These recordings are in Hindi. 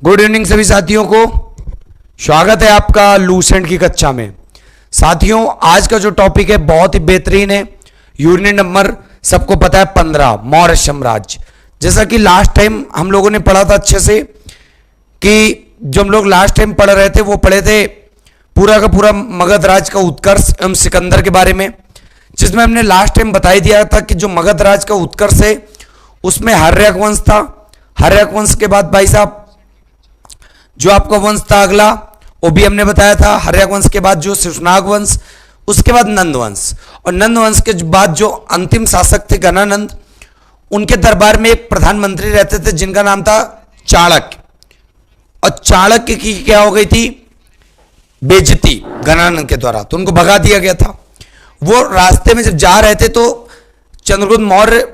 गुड इवनिंग सभी साथियों को। स्वागत है आपका लूसेंट की कक्षा में। साथियों, आज का जो टॉपिक है बहुत ही बेहतरीन है। यूनिट नंबर सबको पता है 15, मौर्य साम्राज्य। जैसा कि लास्ट टाइम हम लोगों ने पढ़ा था अच्छे से कि जो हम लोग लास्ट टाइम पढ़ रहे थे वो पढ़े थे पूरा का पूरा मगध राज का उत्कर्ष एवं सिकंदर के बारे में, जिसमें हमने लास्ट टाइम बता ही दिया था कि जो मगध राज का उत्कर्ष है उसमें हर्यक वंश था। हर्यक वंश के बाद भाई साहब जो आपका वंश था अगला वो भी हमने बताया था। हर्यक वंश के बाद जो शिशुनाग वंश, उसके बाद नंद वंश, और नंद वंश के बाद जो अंतिम शासक थे घनानंद, उनके दरबार में एक प्रधानमंत्री रहते थे जिनका नाम था चाणक्य। और चाणक्य की क्या हो गई थी? बेइज्जती घनानंद के द्वारा, तो उनको भगा दिया गया था। वो रास्ते में जब जा रहे थे तो चंद्रगुप्त मौर्य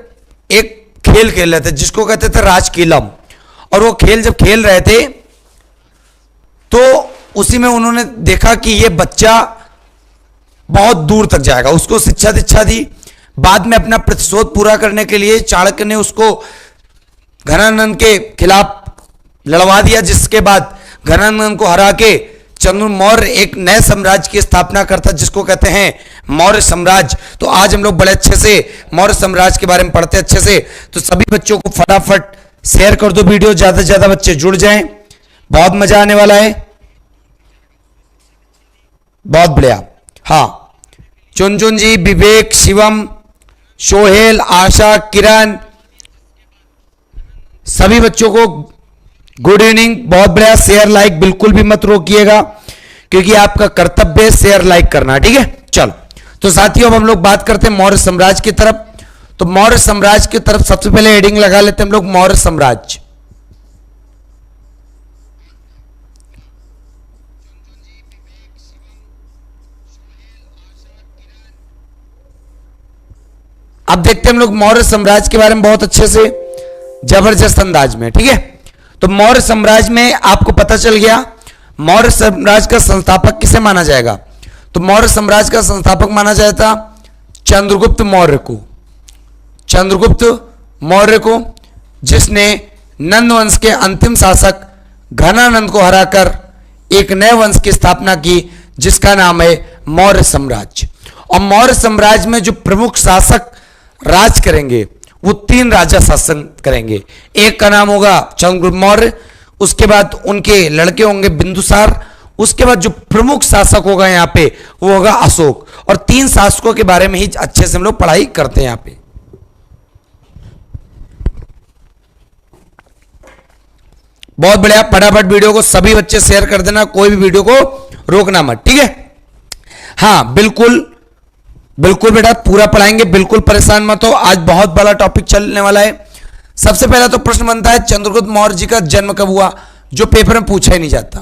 एक खेल खेल रहे थे जिसको कहते थे राजकीलम। और वो खेल जब खेल रहे थे तो उसी में उन्होंने देखा कि ये बच्चा बहुत दूर तक जाएगा, उसको शिक्षा दीक्षा दी। बाद में अपना प्रतिशोध पूरा करने के लिए चाणक्य ने उसको घनानंद के खिलाफ लड़वा दिया, जिसके बाद घनानंद को हरा के चंद्रगुप्त मौर्य एक नए साम्राज्य की स्थापना करता जिसको कहते हैं मौर्य साम्राज्य। तो आज हम लोग बड़े अच्छे से मौर्य साम्राज्य के बारे में पढ़ते हैं अच्छे से। तो सभी बच्चों को फटाफट शेयर कर दो वीडियो, ज्यादा से ज्यादा बच्चे जुड़ जाएं, बहुत मजा आने वाला है। बहुत बढ़िया। हाँ, चुनचुन जी, विवेक, शिवम, सोहेल, आशा, किरण, सभी बच्चों को गुड इवनिंग। बहुत बढ़िया। शेयर लाइक बिल्कुल भी मत रोकिएगा क्योंकि आपका कर्तव्य है शेयर लाइक करना, ठीक है। चलो तो साथियों, अब हम लोग बात करते हैं मौर्य साम्राज्य की तरफ। तो मौर्य साम्राज्य की तरफ सबसे पहले हेडिंग लगा लेते हैं हम लोग, मौर्य साम्राज्य। अब देखते हैं हम लोग मौर्य साम्राज्य के बारे में बहुत अच्छे से जबरदस्त अंदाज में, ठीक है। तो मौर्य साम्राज्य में आपको पता चल गया मौर्य साम्राज्य का संस्थापक किसे माना जाएगा। तो मौर्य साम्राज्य का संस्थापक माना जाता चंद्रगुप्त मौर्य को। चंद्रगुप्त मौर्य को, जिसने नंद वंश के अंतिम शासक घनानंद को हराकर एक नए वंश की स्थापना की जिसका नाम है मौर्य साम्राज्य। और मौर्य साम्राज्य में जो प्रमुख शासक राज करेंगे वो 3 राजा शासन करेंगे। एक का नाम होगा चंद्रगुप्त मौर्य, उसके बाद उनके लड़के होंगे बिंदुसार, उसके बाद जो प्रमुख शासक होगा यहाँ पे वो होगा अशोक। और 3 शासकों के बारे में ही अच्छे से हम लोग पढ़ाई करते हैं यहाँ पे। बहुत बढ़िया। फटाफट वीडियो को सभी बच्चे शेयर कर देना, कोई भी वीडियो को रोकना मत, ठीक है। हाँ बिल्कुल बिल्कुल बेटा, पूरा पढ़ाएंगे, बिल्कुल परेशान मत हो। आज बहुत बड़ा टॉपिक चलने वाला है। सबसे पहला तो प्रश्न बनता है चंद्रगुप्त मौर्य जी का जन्म कब हुआ, जो पेपर में पूछा ही नहीं जाता।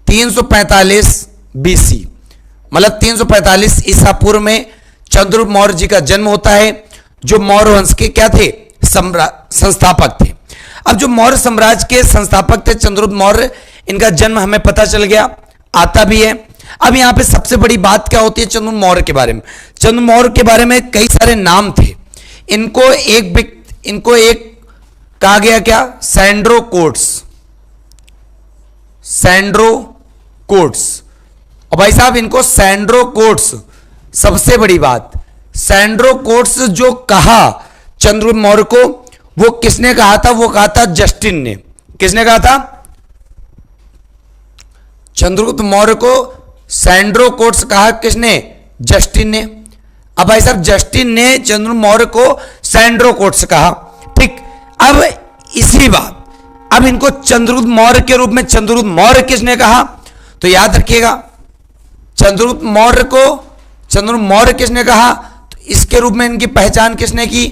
345 बीसी, मतलब 345 ईसा पूर्व में चंद्रगुप्त मौर्य जी का जन्म होता है, जो मौर्य वंश के क्या थे? संस्थापक थे। अब जो मौर्य साम्राज्य के संस्थापक थे चंद्रगुप्त मौर्य, इनका जन्म हमें पता चल गया, आता भी है। अब यहां पे सबसे बड़ी बात क्या होती है चंद्रगुप्त मौर्य के बारे में। चंद्रगुप्त मौर्य के बारे में कई सारे नाम थे। इनको एक कहा गया क्या? Sandro quotes. Sandro quotes. और भाई साहब इनको सैंड्रो कोट्स, सबसे बड़ी बात, सैंड्रो कोट्स जो कहा चंद्रगुप्त मौर्य को, वो किसने कहा था? वो कहा था जस्टिन ने। किसने कहा था? चंद्रगुप्त मौर्य को सैंड्रो कोट्स कहा किसने? जस्टिन ने। अब भाई साहब जस्टिन ने चंद्रगुप्त मौर्य को सैंड्रो कोट्स कहा, ठीक। अब इसी बात, अब इनको चंद्रगुप्त मौर्य के रूप में चंद्रगुप्त मौर्य किसने कहा? तो याद रखिएगा, चंद्रगुप्त मौर्य को चंद्रगुप्त मौर्य किसने कहा? तो इसके रूप में इनकी पहचान किसने की?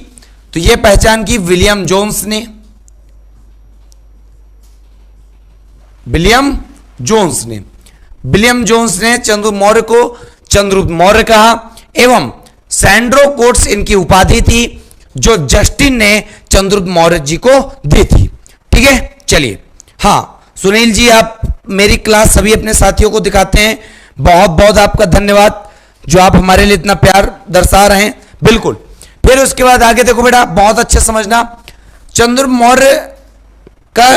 तो यह पहचान की विलियम जोन्स ने। विलियम जोन्स ने। विलियम जोन्स ने चंद्रगुप्त मौर्य को चंद्रगुप्त मौर्य कहा, एवं सैंड्रो कोट्स इनकी उपाधि थी जो जस्टिन ने चंद्रगुप्त मौर्य जी को दी थी, ठीक है। चलिए, हाँ सुनील जी, आप मेरी क्लास सभी अपने साथियों को दिखाते हैं, बहुत बहुत आपका धन्यवाद जो आप हमारे लिए इतना प्यार दर्शा रहे हैं। बिल्कुल। फिर उसके बाद आगे देखो बेटा, बहुत अच्छे समझना, चंद्रगुप्त मौर्य का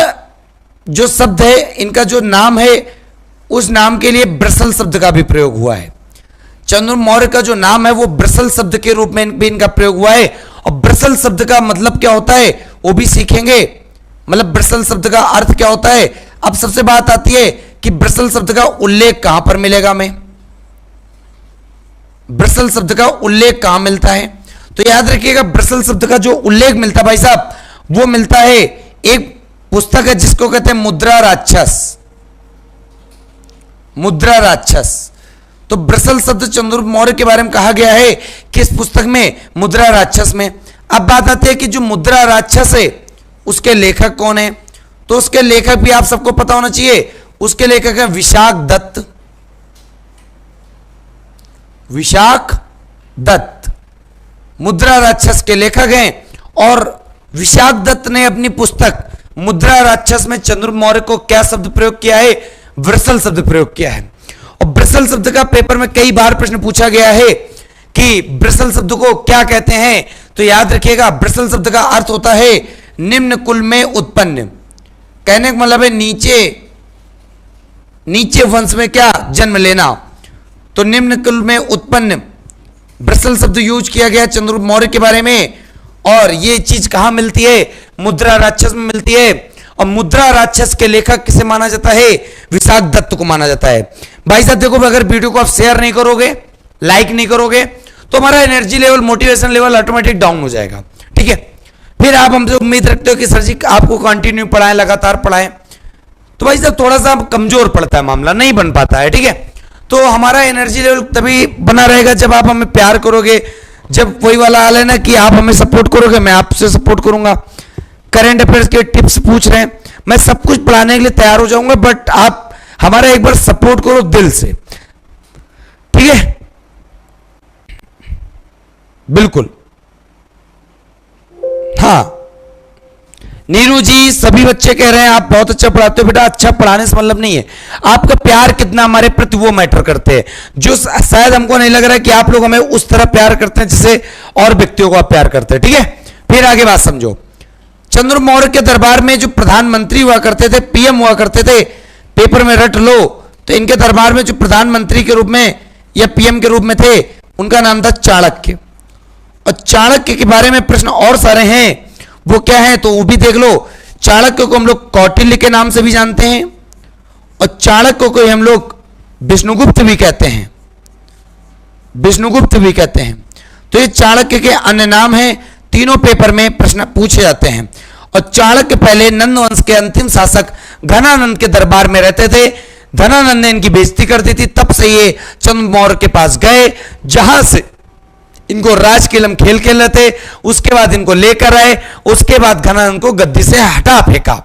जो शब्द है, इनका जो नाम है, उस नाम के लिए ब्रसल शब्द का भी प्रयोग हुआ है। चंद्रगुप्त मौर्य का जो नाम है वो ब्रसल शब्द के रूप में भी इनका प्रयोग हुआ है। और ब्रसल शब्द का मतलब क्या होता है वो भी सीखेंगे। मतलब ब्रसल शब्द का अर्थ क्या होता है। अब सबसे बात आती है कि ब्रसल शब्द का उल्लेख कहां पर मिलेगा हमें, ब्रसल शब्द का उल्लेख कहां मिलता है। तो याद रखिएगा, ब्रसल शब्द का जो उल्लेख मिलता है भाई साहब, वो मिलता है, एक पुस्तक है जिसको कहते हैं मुद्रा राक्षस। मुद्रा राक्षस। तो ब्रसल शब्द चंद्रगुप्त मौर्य के बारे में कहा गया है किस पुस्तक में, मुद्रा राक्षस में। अब बात आती है कि जो मुद्रा राक्षस है उसके लेखक कौन है। तो उसके लेखक भी आप सबको पता होना चाहिए। उसके लेखक है विशाख दत्त। विशाख दत्त मुद्रा राक्षस के लेखक हैं। और विशाख दत्त ने अपनी पुस्तक मुद्रा राक्षस में चंद्रगुप्त मौर्य को क्या शब्द प्रयोग किया है, ब्रसल शब्द प्रयोग किया है। और ब्रसल शब्द का पेपर में कई बार प्रश्न पूछा गया है कि ब्रसल शब्द को क्या कहते हैं। तो याद रखिएगा, ब्रसल शब्द का अर्थ होता है निम्न कुल में उत्पन्न। कहने का मतलब है नीचे वंश में क्या, जन्म लेना। तो निम्न कुल में उत्पन्न ब्रसल शब्द यूज किया गया चंद्रगुप्त मौर्य के बारे में। और ये चीज कहां मिलती है, मुद्रा राक्षस में मिलती है। और मुद्रा राक्षस के लेखक किसे माना जाता है, विशाख दत्त को माना जाता है। भाई साहब देखो, अगर वीडियो को आप शेयर नहीं करोगे, लाइक नहीं करोगे, तो हमारा energy level, motivation level automatic down हो जाएगा। ठीक है, फिर आप हमसे उम्मीद रखते हो कि सर जी आपको कंटिन्यू पढ़ाएं, लगातार पढ़ाएं, तो भाई साहब थोड़ा सा कमजोर पड़ता है, मामला नहीं बन पाता है। ठीक है, तो हमारा एनर्जी लेवल तभी बना रहेगा जब आप हमें प्यार करोगे, जब वही वाला हाल है ना कि आप हमें सपोर्ट करोगे, मैं आपसे सपोर्ट करूंगा। करंट अफेयर्स के टिप्स पूछ रहे हैं, मैं सब कुछ पढ़ाने के लिए तैयार हो जाऊंगा, बट आप हमारा एक बार सपोर्ट करो दिल से। ठीक है, बिल्कुल। हाँ, नीरू जी, सभी बच्चे कह रहे हैं आप बहुत अच्छा पढ़ाते हो। बेटा, अच्छा पढ़ाने से मतलब नहीं है, आपका प्यार कितना हमारे प्रति वो मैटर करते हैं, जो शायद हमको नहीं लग रहा है कि आप लोग हमें उस तरह प्यार करते हैं जिसे और व्यक्तियों को आप प्यार करते हैं। ठीक है, फिर आगे बात समझो। चंद्रगुप्त मौर्य के दरबार में जो प्रधानमंत्री हुआ करते थे, पीएम हुआ करते थे, पेपर में रट लो, तो इनके दरबार में जो प्रधानमंत्री के रूप में या पीएम के रूप में थे, उनका नाम था चाणक्य। और चाणक्य के बारे में प्रश्न और सारे हैं, वो क्या है तो वो भी देख लो। चाणक्य को हम लोग कौटिल्य के नाम से भी जानते हैं, और चाणक्य को हम लोग विष्णुगुप्त भी कहते हैं, विष्णुगुप्त भी कहते हैं। तो ये चाणक्य के अन्य नाम हैं, तीनों पेपर में प्रश्न पूछे जाते हैं। और चाणक्य पहले नंद वंश के अंतिम शासक घनानंद के दरबार में रहते थे। घनानंद ने इनकी बेइज्जती कर दी थी, तब से ये चंद्रगुप्त मौर्य के पास गए, जहां से इनको राजकिलम खेल खेल थे। उसके बाद इनको लेकर आए, उसके बाद घनानंद को गद्दी से हटा फेंका।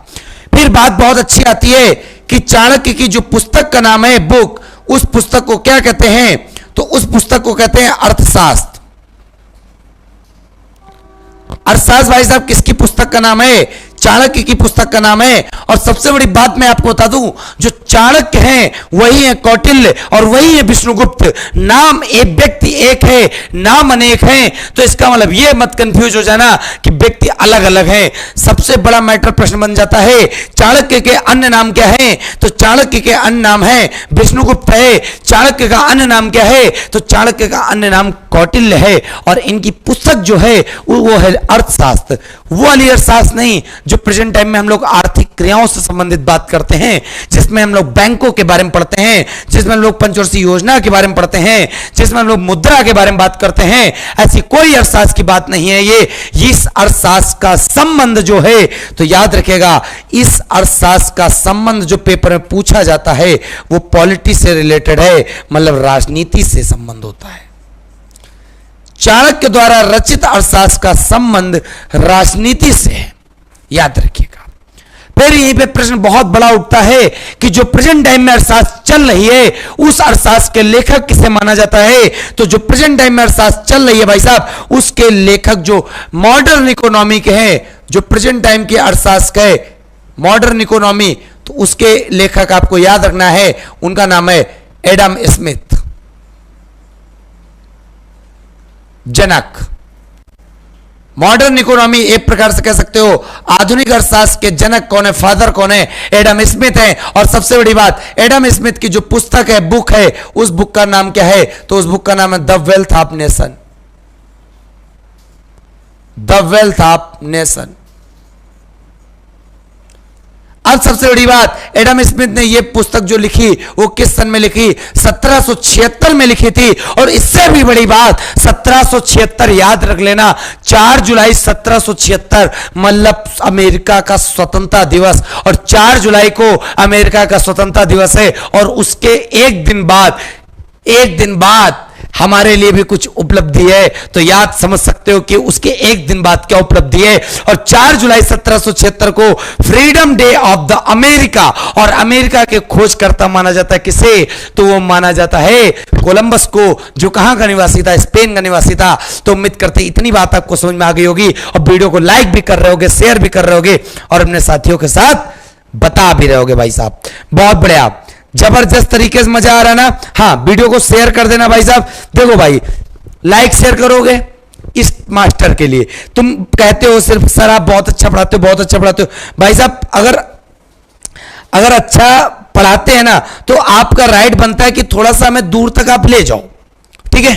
फिर बात बहुत अच्छी आती है कि चाणक्य की जो पुस्तक का नाम है बुक, उस पुस्तक को क्या कहते हैं, तो उस पुस्तक को कहते हैं अर्थशास्त्र। अर्थशास्त्र भाई साहब किसकी पुस्तक का नाम है, चाणक्य की पुस्तक का नाम है। और सबसे बड़ी बात मैं आपको बता दूं, जो चाणक्य हैं वही है कौटिल्य और वही है विष्णुगुप्त। नाम एक, व्यक्ति एक है, नाम अनेक हैं। तो इसका मतलब ये मत कंफ्यूज हो जाना कि व्यक्ति अलग अलग हैं। सबसे बड़ा मैटर प्रश्न बन जाता है, चाणक्य के अन्य नाम क्या है, तो चाणक्य के अन्य नाम है विष्णुगुप्त है। चाणक्य का अन्य नाम क्या है, तो चाणक्य का अन्य नाम कौटिल्य है। और इनकी पुस्तक जो है वो है अर्थशास्त्र। वो वाली अर्थशास्त्र नहीं जो प्रेजेंट टाइम में हम लोग आर्थिक क्रियाओं से संबंधित बात करते हैं, जिसमें हम लोग बैंकों के बारे में पढ़ते हैं, जिसमें हम लोग पंचवर्षीय योजना के बारे में पढ़ते हैं, जिसमें हम लोग मुद्रा के बारे में बात करते हैं। ऐसी कोई अर्थशास्त्र की बात नहीं है ये। इस अर्थशास्त्र का संबंध जो है, तो याद रखिएगा, इस अर्थशास्त्र का संबंध जो पेपर में पूछा जाता है वो पॉलिटिक्स से रिलेटेड है, मतलब राजनीति से संबंध होता है। चाणक्य द्वारा रचित अर्थशास्त्र का संबंध राजनीति से है, याद रखिएगा। फिर यहीं पे प्रश्न बहुत बड़ा उठता है कि जो प्रेजेंट टाइम में अर्थशास्त्र चल रही है, उस अर्थशास्त्र के लेखक किसे माना जाता है, तो जो प्रेजेंट टाइम में अर्थशास्त्र चल रही है भाई साहब, उसके लेखक जो मॉडर्न इकोनॉमी के हैं, जो प्रेजेंट टाइम के अर्थशास्त्र के मॉडर्न इकोनॉमी, तो उसके लेखक आपको याद रखना है, उनका नाम है एडम स्मिथ। जनक मॉडर्न इकोनॉमी एक प्रकार से कह सकते हो आधुनिक अर्थशास्त्र के जनक कौन है, फादर कौन है, एडम स्मिथ है। और सबसे बड़ी बात, एडम स्मिथ की जो पुस्तक है, बुक है, उस बुक का नाम क्या है? तो उस बुक का नाम है the wealth of nation. The wealth of nation. अब सबसे बड़ी बात, एडम स्मिथ ने यह पुस्तक जो लिखी वो किस सन में लिखी? 1776 में लिखी थी। और इससे भी बड़ी बात, 1776 याद रख लेना, 4 जुलाई 1776 मतलब अमेरिका का स्वतंत्रता दिवस। और 4 जुलाई को अमेरिका का स्वतंत्रता दिवस है। और उसके एक दिन बाद हमारे लिए भी कुछ उपलब्धि है। तो याद समझ सकते हो कि उसके एक दिन बाद क्या उपलब्धि है। और 4 जुलाई 1776 को freedom day of the America. और अमेरिका के खोजकर्ता माना जाता है किसे? तो वो माना जाता है कोलंबस को, जो कहां का निवासी था? स्पेन का निवासी था। तो उम्मीद करते इतनी बात आपको समझ में आ गई होगी और वीडियो को लाइक भी कर रहे होगे, शेयर भी कर रहे होगे और अपने साथियों के साथ बता भी रहे होगे। भाई साहब बहुत बढ़िया, जबरदस्त तरीके से मजा आ रहा ना? हाँ, वीडियो को शेयर कर देना भाई साहब। देखो भाई, लाइक शेयर करोगे इस मास्टर के लिए। तुम कहते हो सिर्फ सर आप बहुत अच्छा पढ़ाते हो, बहुत अच्छा पढ़ाते हो। भाई साहब अगर अच्छा पढ़ाते हैं ना तो आपका राइट बनता है कि थोड़ा सा हमें दूर तक आप ले जाओ। ठीक है,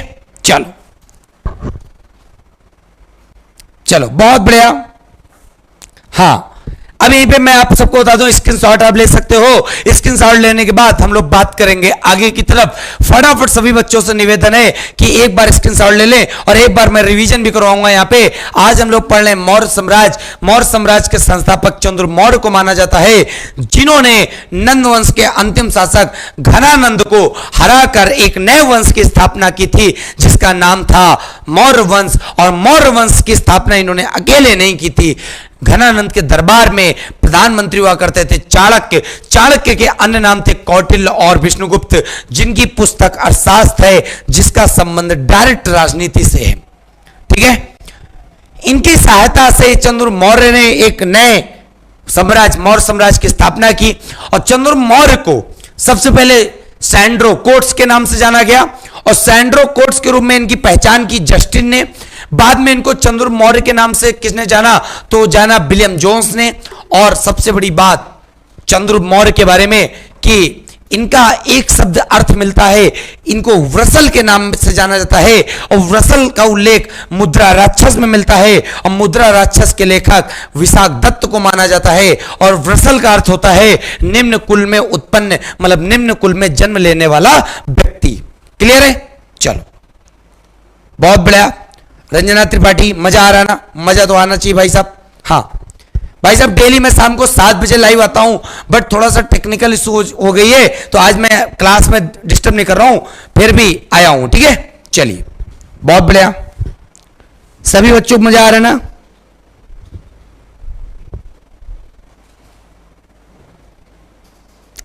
चलो बहुत बढ़िया। हाँ, अब यहीं पे मैं आप सबको बता दूं, स्क्रीनशॉट आप ले सकते हो। स्क्रीनशॉट लेने के बाद हम लोग बात करेंगे आगे की तरफ। फटाफट सभी बच्चों से निवेदन है कि एक बार स्क्रीनशॉट ले लें और एक बार मैं रिवीजन भी करवाऊंगा। यहाँ पे आज हम लोग पढ़ लें मौर्य साम्राज्य। मौर्य साम्राज्य के संस्थापक चंद्र मौर्य को माना जाता है, जिन्होंने नंद वंश के अंतिम शासक घनानंद को हराकर एक नए वंश की स्थापना की थी, जिसका नाम था मौर्य वंश। और मौर्य वंश की स्थापना इन्होंने अकेले नहीं की थी। घनानंद के दरबार में प्रधानमंत्री हुआ करते थे चाणक्य। चाणक्य के अन्य नाम थे कौटिल्य और विष्णुगुप्त, जिनकी पुस्तक अर्थशास्त्र है, जिसका संबंध डायरेक्ट राजनीति से है। ठीक है, इनकी सहायता से चंद्र मौर्य ने एक नए साम्राज्य मौर्य साम्राज्य की स्थापना की। और चंद्र मौर्य को सबसे पहले सैंड्रो कोट्स के नाम से जाना गया और सैंड्रो कोट्स के रूप में इनकी पहचान की जस्टिन ने। बाद में इनको चंद्र मौर्य के नाम से किसने जाना? तो जाना विलियम जोन्स ने। और सबसे बड़ी बात चंद्र मौर्य के बारे में कि इनका एक शब्द अर्थ मिलता है, इनको व्रसल के नाम से जाना जाता है। और व्रसल का उल्लेख मुद्रा राक्षस में मिलता है और मुद्रा राक्षस के लेखक विशाख दत्त को माना जाता है। और व्रसल का अर्थ होता है निम्न कुल में उत्पन्न, मतलब निम्न कुल में जन्म लेने वाला व्यक्ति। क्लियर है? चलो बहुत बढ़िया। रंजना त्रिपाठी, मजा आ रहा ना? मजा तो आना चाहिए भाई साहब। हाँ भाई साहब, डेली मैं शाम को 7 बजे लाइव आता हूं, बट थोड़ा सा टेक्निकल इशू हो गई है, तो आज मैं क्लास में डिस्टर्ब नहीं कर रहा हूं, फिर भी आया हूं। ठीक है, चलिए बहुत बढ़िया। सभी बच्चों को मजा आ रहा है ना?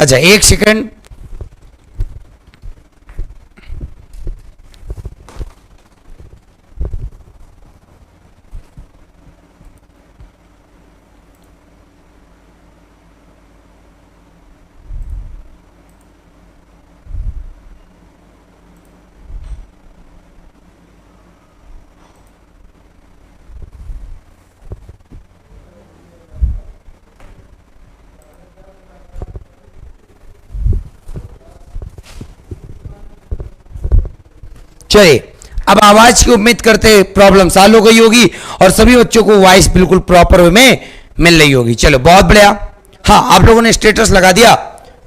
अच्छा एक सेकंड, चलिए अब आवाज की उम्मीद करते प्रॉब्लम सॉल्व हो गई होगी और सभी बच्चों को वॉइस बिल्कुल प्रॉपर वे में मिल रही होगी। चलो बहुत बढ़िया। हाँ, आप लोगों ने स्टेटस लगा दिया,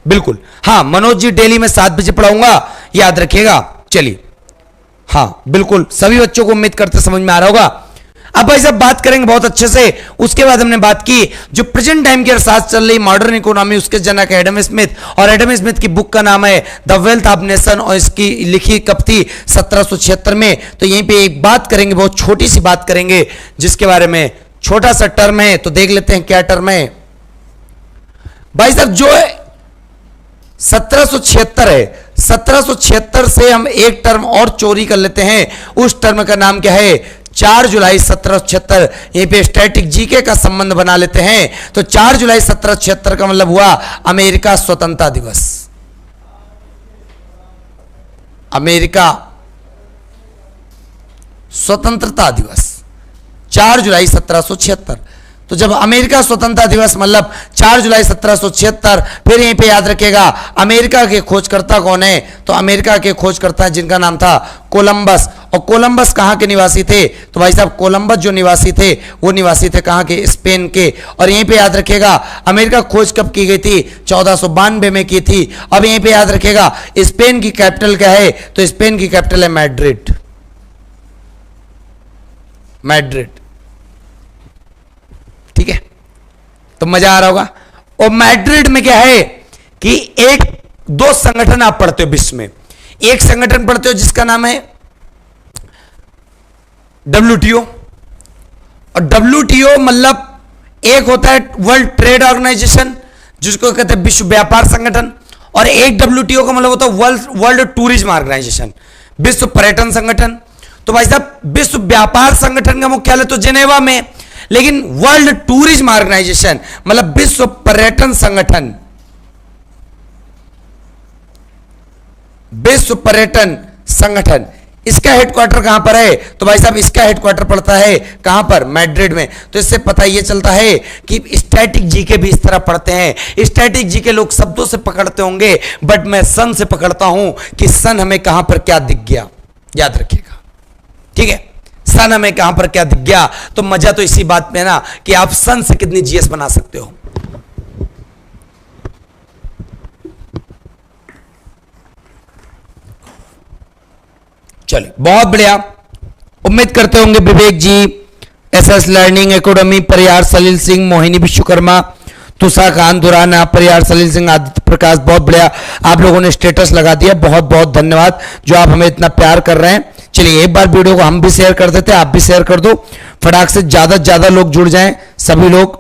बिल्कुल। हाँ, मनोज जी डेली मैं 7 बजे पढ़ाऊंगा, याद रखिएगा। चलिए, हाँ बिल्कुल, सभी बच्चों को उम्मीद करते समझ में आ रहा होगा। अब भाई साहब बात करेंगे बहुत अच्छे से। उसके बाद हमने बात की जो प्रेजेंट टाइम की अर्थशास्त्र चल रही मॉडर्न इकोनॉमी, उसके जनक एडम स्मिथ। और एडम स्मिथ की बुक का नाम है द वेल्थ ऑफ नेशन और इसकी लिखी कब थी? 1776 में। तो यहीं पे एक बात करेंगे, बहुत छोटी सी बात करेंगे, जिसके बारे में छोटा सा टर्म है, तो देख लेते हैं क्या टर्म है। भाई साहब जो 1776 है, 1776 से हम एक टर्म और चोरी कर लेते हैं। उस टर्म का नाम क्या है? 4 जुलाई 1776। यहीं पे स्टैटिक जीके का संबंध बना लेते हैं। तो 4 जुलाई 1776 का मतलब हुआ अमेरिका स्वतंत्रता दिवस। अमेरिका स्वतंत्रता दिवस 4 जुलाई 1776। तो जब अमेरिका स्वतंत्रता दिवस मतलब 4 जुलाई 1776, फिर यहीं पे याद रखिएगा अमेरिका के खोजकर्ता कौन है, तो अमेरिका के खोजकर्ता जिनका नाम था कोलंबस। और कोलंबस कहाँ के निवासी थे, तो भाई साहब कोलंबस जो निवासी थे वो निवासी थे कहाँ के, स्पेन के। और यहीं पे याद रखिएगा अमेरिका खोज कब की गई थी, 1492 में की थी। अब यहीं पे याद रखिएगा स्पेन की कैपिटल क्या है, तो स्पेन की कैपिटल है मैड्रिड। मैड्रिड, ठीक है, तो मजा आ रहा होगा। और मैड्रिड में क्या है कि एक दो संगठन आप पढ़ते हो विश्व में, एक संगठन पढ़ते हो जिसका नाम है WTO। और WTO मतलब एक होता है वर्ल्ड ट्रेड ऑर्गेनाइजेशन जिसको कहते हैं विश्व व्यापार संगठन, और एक WTO का मतलब होता है वर्ल्ड टूरिज्म ऑर्गेनाइजेशन, विश्व पर्यटन संगठन। तो भाई साहब विश्व व्यापार संगठन का मुख्यालय तो जेनेवा में, लेकिन वर्ल्ड टूरिज्म ऑर्गेनाइजेशन मतलब विश्व पर्यटन संगठन, विश्व पर्यटन संगठन, इसका हेडक्वार्टर कहां पर है, तो भाई साहब इसका हेडक्वार्टर पड़ता है कहां पर, मैड्रिड में। तो इससे पता यह चलता है कि स्टैटिक जीके भी इस तरह पढ़ते हैं। स्टैटिक जीके लोग शब्दों से पकड़ते होंगे, बट मैं सन से पकड़ता हूं कि सन हमें कहां पर क्या दिख गया, याद रखिएगा, ठीक है। सन हमें कहां पर क्या दिख गया, तो मजा तो इसी बात में ना कि आप सन से कितनी जीएस बना सकते हो। चलिए बहुत बढ़िया, उम्मीद करते होंगे विवेक जी, एसएस लर्निंग एकेडमी, परियार सलील सिंह, मोहिनी विश्वकर्मा, तुषा खान दुराना, परियार सलील सिंह, आदित्य प्रकाश, बहुत बढ़िया आप लोगों ने स्टेटस लगा दिया, बहुत बहुत धन्यवाद जो आप हमें इतना प्यार कर रहे हैं। चलिए एक बार वीडियो को हम भी शेयर कर देते हैं, आप भी शेयर कर दो फटाक से, ज्यादा लोग जुड़ जाएं, सभी लोग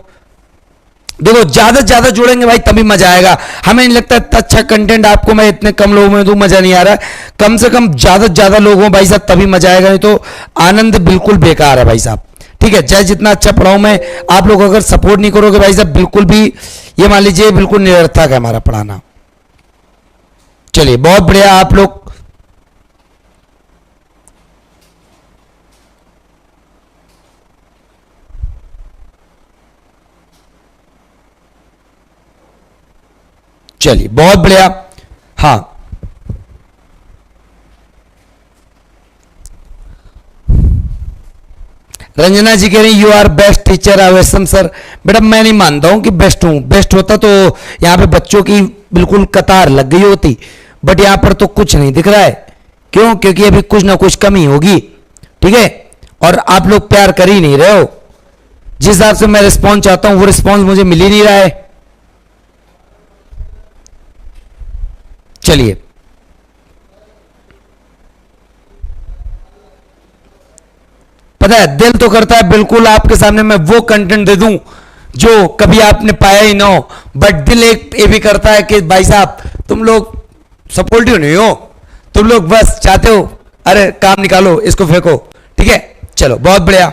देखो ज्यादा जुड़ेंगे भाई तभी मजा आएगा। हमें नहीं लगता इतना अच्छा कंटेंट आपको मैं इतने कम लोगों में दूं, मजा नहीं आ रहा है। कम से कम ज्यादा लोग हो भाई साहब तभी मजा आएगा, नहीं तो आनंद बिल्कुल बेकार है भाई साहब, ठीक है। चाहे जितना अच्छा पढ़ाऊं मैं, आप लोग अगर सपोर्ट नहीं करोगे भाई साहब बिल्कुल भी, ये मान लीजिए बिल्कुल निरर्थक है हमारा पढ़ाना। चलिए बहुत बढ़िया आप लोग, चलिए बहुत बढ़िया। हाँ रंजना जी कह रही you are best teacher awesome sir. बेटा मैं नहीं मानता हूं कि बेस्ट हूं, बेस्ट होता तो यहां पे बच्चों की बिल्कुल कतार लग गई होती, बट यहां पर तो कुछ नहीं दिख रहा है। क्यों? क्योंकि अभी कुछ ना कुछ कमी होगी, ठीक है, और आप लोग प्यार कर ही नहीं रहे हो। जिस हिसाब से मैं रिस्पॉन्स चाहता हूं वो रिस्पॉन्स मुझे मिल ही नहीं रहा है। चलिए पता है दिल तो करता है बिल्कुल आपके सामने मैं वो कंटेंट दे दूं जो कभी आपने पाया ही ना हो, बट दिल एक ये भी करता है कि भाई साहब तुम लोग सपोर्टिव नहीं हो, तुम लोग बस चाहते हो अरे काम निकालो इसको फेंको, ठीक है। चलो बहुत बढ़िया,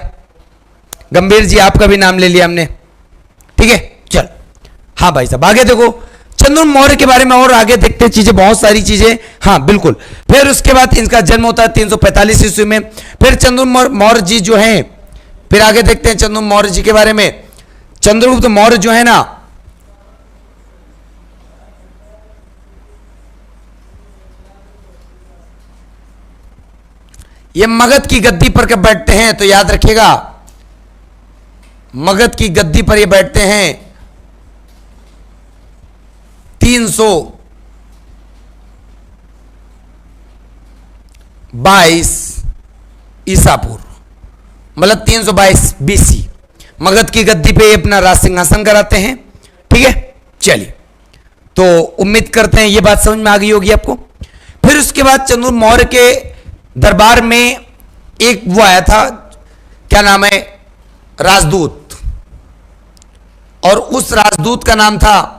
गंभीर जी आपका भी नाम ले लिया हमने, ठीक है। चलो हाँ भाई साहब आगे देखो चंद्र मौर्य के बारे में और आगे देखते हैं चीजें, बहुत सारी चीजें, हाँ बिल्कुल। फिर उसके बाद इनका जन्म होता है 345 ईस्वी में। फिर चंद्र मौर्य जी जो हैं, फिर आगे देखते हैं चंद्र मौर्य जी के बारे में। चंद्रगुप्त मौर्य जो है ना, ये मगध की गद्दी पर कब बैठते हैं, तो याद रखिएगा मगध की गद्दी पर ये बैठते हैं 322 ईसा पूर्व, मतलब 322 BC मगध की गद्दी पे अपना राज सिंहासन कराते हैं, ठीक है। चलिए तो उम्मीद करते हैं ये बात समझ में आ गई होगी आपको। फिर उसके बाद चंद्र मौर्य के दरबार में एक वो आया था, क्या नाम है, राजदूत, और उस राजदूत का नाम था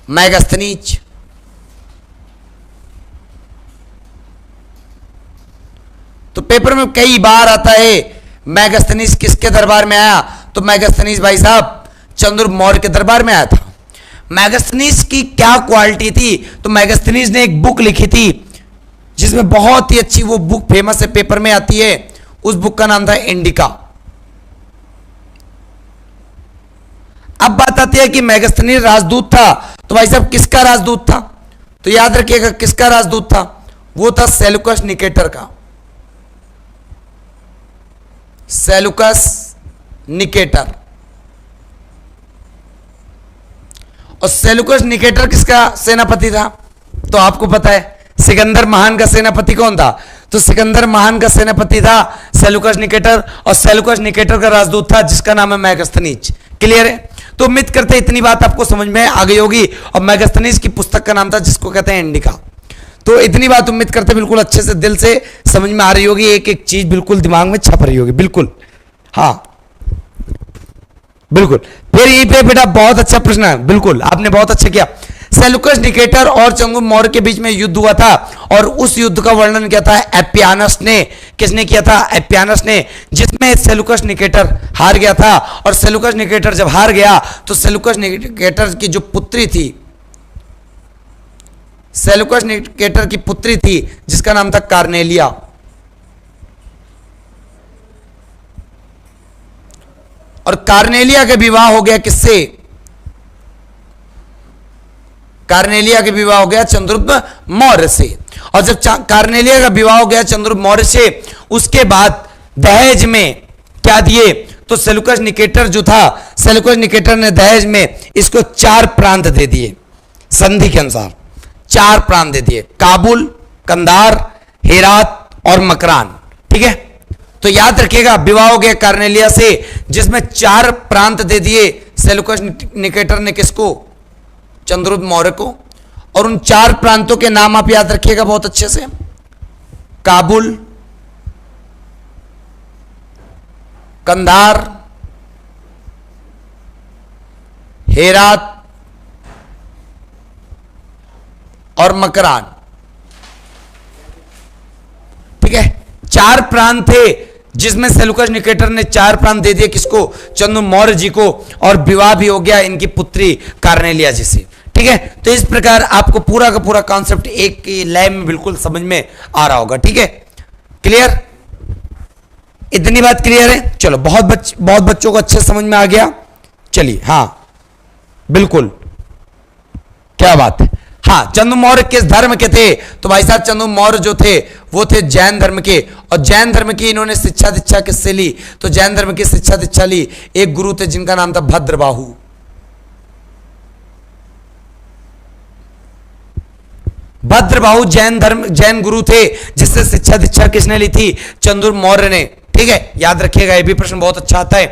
मैगस्थनीज। तो पेपर में कई बार आता है मैगस्थनीज किसके दरबार में आया, तो मैगस्थनीज भाई साहब चंद्र मौर्य के दरबार में आया था। मैगस्थनीज की क्या क्वालिटी थी, तो मैगस्थनीज ने एक बुक लिखी थी जिसमें बहुत ही अच्छी वो बुक फेमस है, पेपर में आती है, उस बुक का नाम था इंडिका। अब बात आती है कि मेगास्थनीज राजदूत था, तो भाई साहब किसका राजदूत था? तो याद रखिएगा किसका राजदूत था, वो था सेल्यूकस निकेटर का। Seleucus Nicator. और सेल्यूकस निकेटर किसका सेनापति था? तो आपको पता है सिकंदर महान का सेनापति कौन था? तो सिकंदर महान का सेनापति था सेल्यूकस निकेटर, और सेल्यूकस निकेटर का राजदूत था जिसका नाम है मेगास्थनीज। क्लियर है? तो उम्मीद करते हैं इतनी बात आपको समझ में आ गई होगी। और मेगास्थनीज की पुस्तक का नाम था जिसको कहते हैं इंडिका। तो इतनी बात उम्मीद करते हैं बिल्कुल अच्छे से दिल से समझ में आ रही होगी, एक एक चीज बिल्कुल दिमाग में छप रही होगी। बिल्कुल, हाँ बिल्कुल। फिर यहीं पे बेटा बहुत अच्छा प्रश्न है, बिल्कुल आपने बहुत अच्छा किया। सेल्यूकस निकेटर और चंद्रगुप्त मौर्य के बीच में युद्ध हुआ था, और उस युद्ध का वर्णन किया था एपियानस ने। किसने किया था? एपियानस ने, जिसमें सेल्यूकस निकेटर हार गया था। और सेल्यूकस निकेटर जब हार गया तो सेल्यूकस निकेटर की जो पुत्री थी, सेल्यूकस निकेटर की पुत्री थी जिसका नाम था कार्नेलिया। और कार्नेलिया का विवाह हो गया किससे? कार्नेलिया का विवाह हो गया चंद्रगुप्त मौर्य से। और जब कार्नेलिया का विवाह हो गया चंद्रगुप्त मौर्य से, उसके बाद दहेज में क्या दिए? तो सेल्यूकस निकेटर जो था, सेल्यूकस निकेटर ने दहेज में इसको 4 प्रांत दे दिए, संधि के अनुसार 4 प्रांत दे दिए, काबुल, कंधार, हेरात और मकरान। ठीक है, तो याद रखिएगा विवाह हो गया कार्नेलिया से, जिसमें 4 प्रांत दे दिए सेल्यूकस निकेटर ने किसको? चंद्रगुप्त मौर्य को। और उन 4 प्रांतों के नाम आप याद रखिएगा बहुत अच्छे से, काबुल, कंधार, हेरात और मकरान। ठीक है, 4 प्रांत थे जिसमें सेल्यूकस निकेटर ने 4 प्रांत दे दिए किसको? चंद्रगुप्त मौर्य जी को। और विवाह भी हो गया इनकी पुत्री कार्नेलिया जी से। ठीक है, तो इस प्रकार आपको पूरा का पूरा कॉन्सेप्ट एक लय में बिल्कुल समझ में आ रहा होगा। ठीक है, क्लियर? इतनी बात क्लियर है? चलो, बहुत बच्चों को अच्छे समझ में आ गया। चलिए, हाँ बिल्कुल, क्या बात है। हाँ, चंद्रगुप्त मौर्य किस धर्म के थे? तो भाई साहब चंद्रगुप्त मौर्य जो थे वो थे जैन धर्म के। और जैन धर्म की इन्होंने शिक्षा दीक्षा किससे ली? तो जैन धर्म की शिक्षा दीक्षा ली एक गुरु थे जिनका नाम था भद्रबाहु। भद्रबाहु जैन गुरु थे जिससे शिक्षा दीक्षा किसने ली थी? चंद्रगुप्त मौर्य ने। ठीक है, याद रखिएगा, ये भी प्रश्न बहुत अच्छा आता है।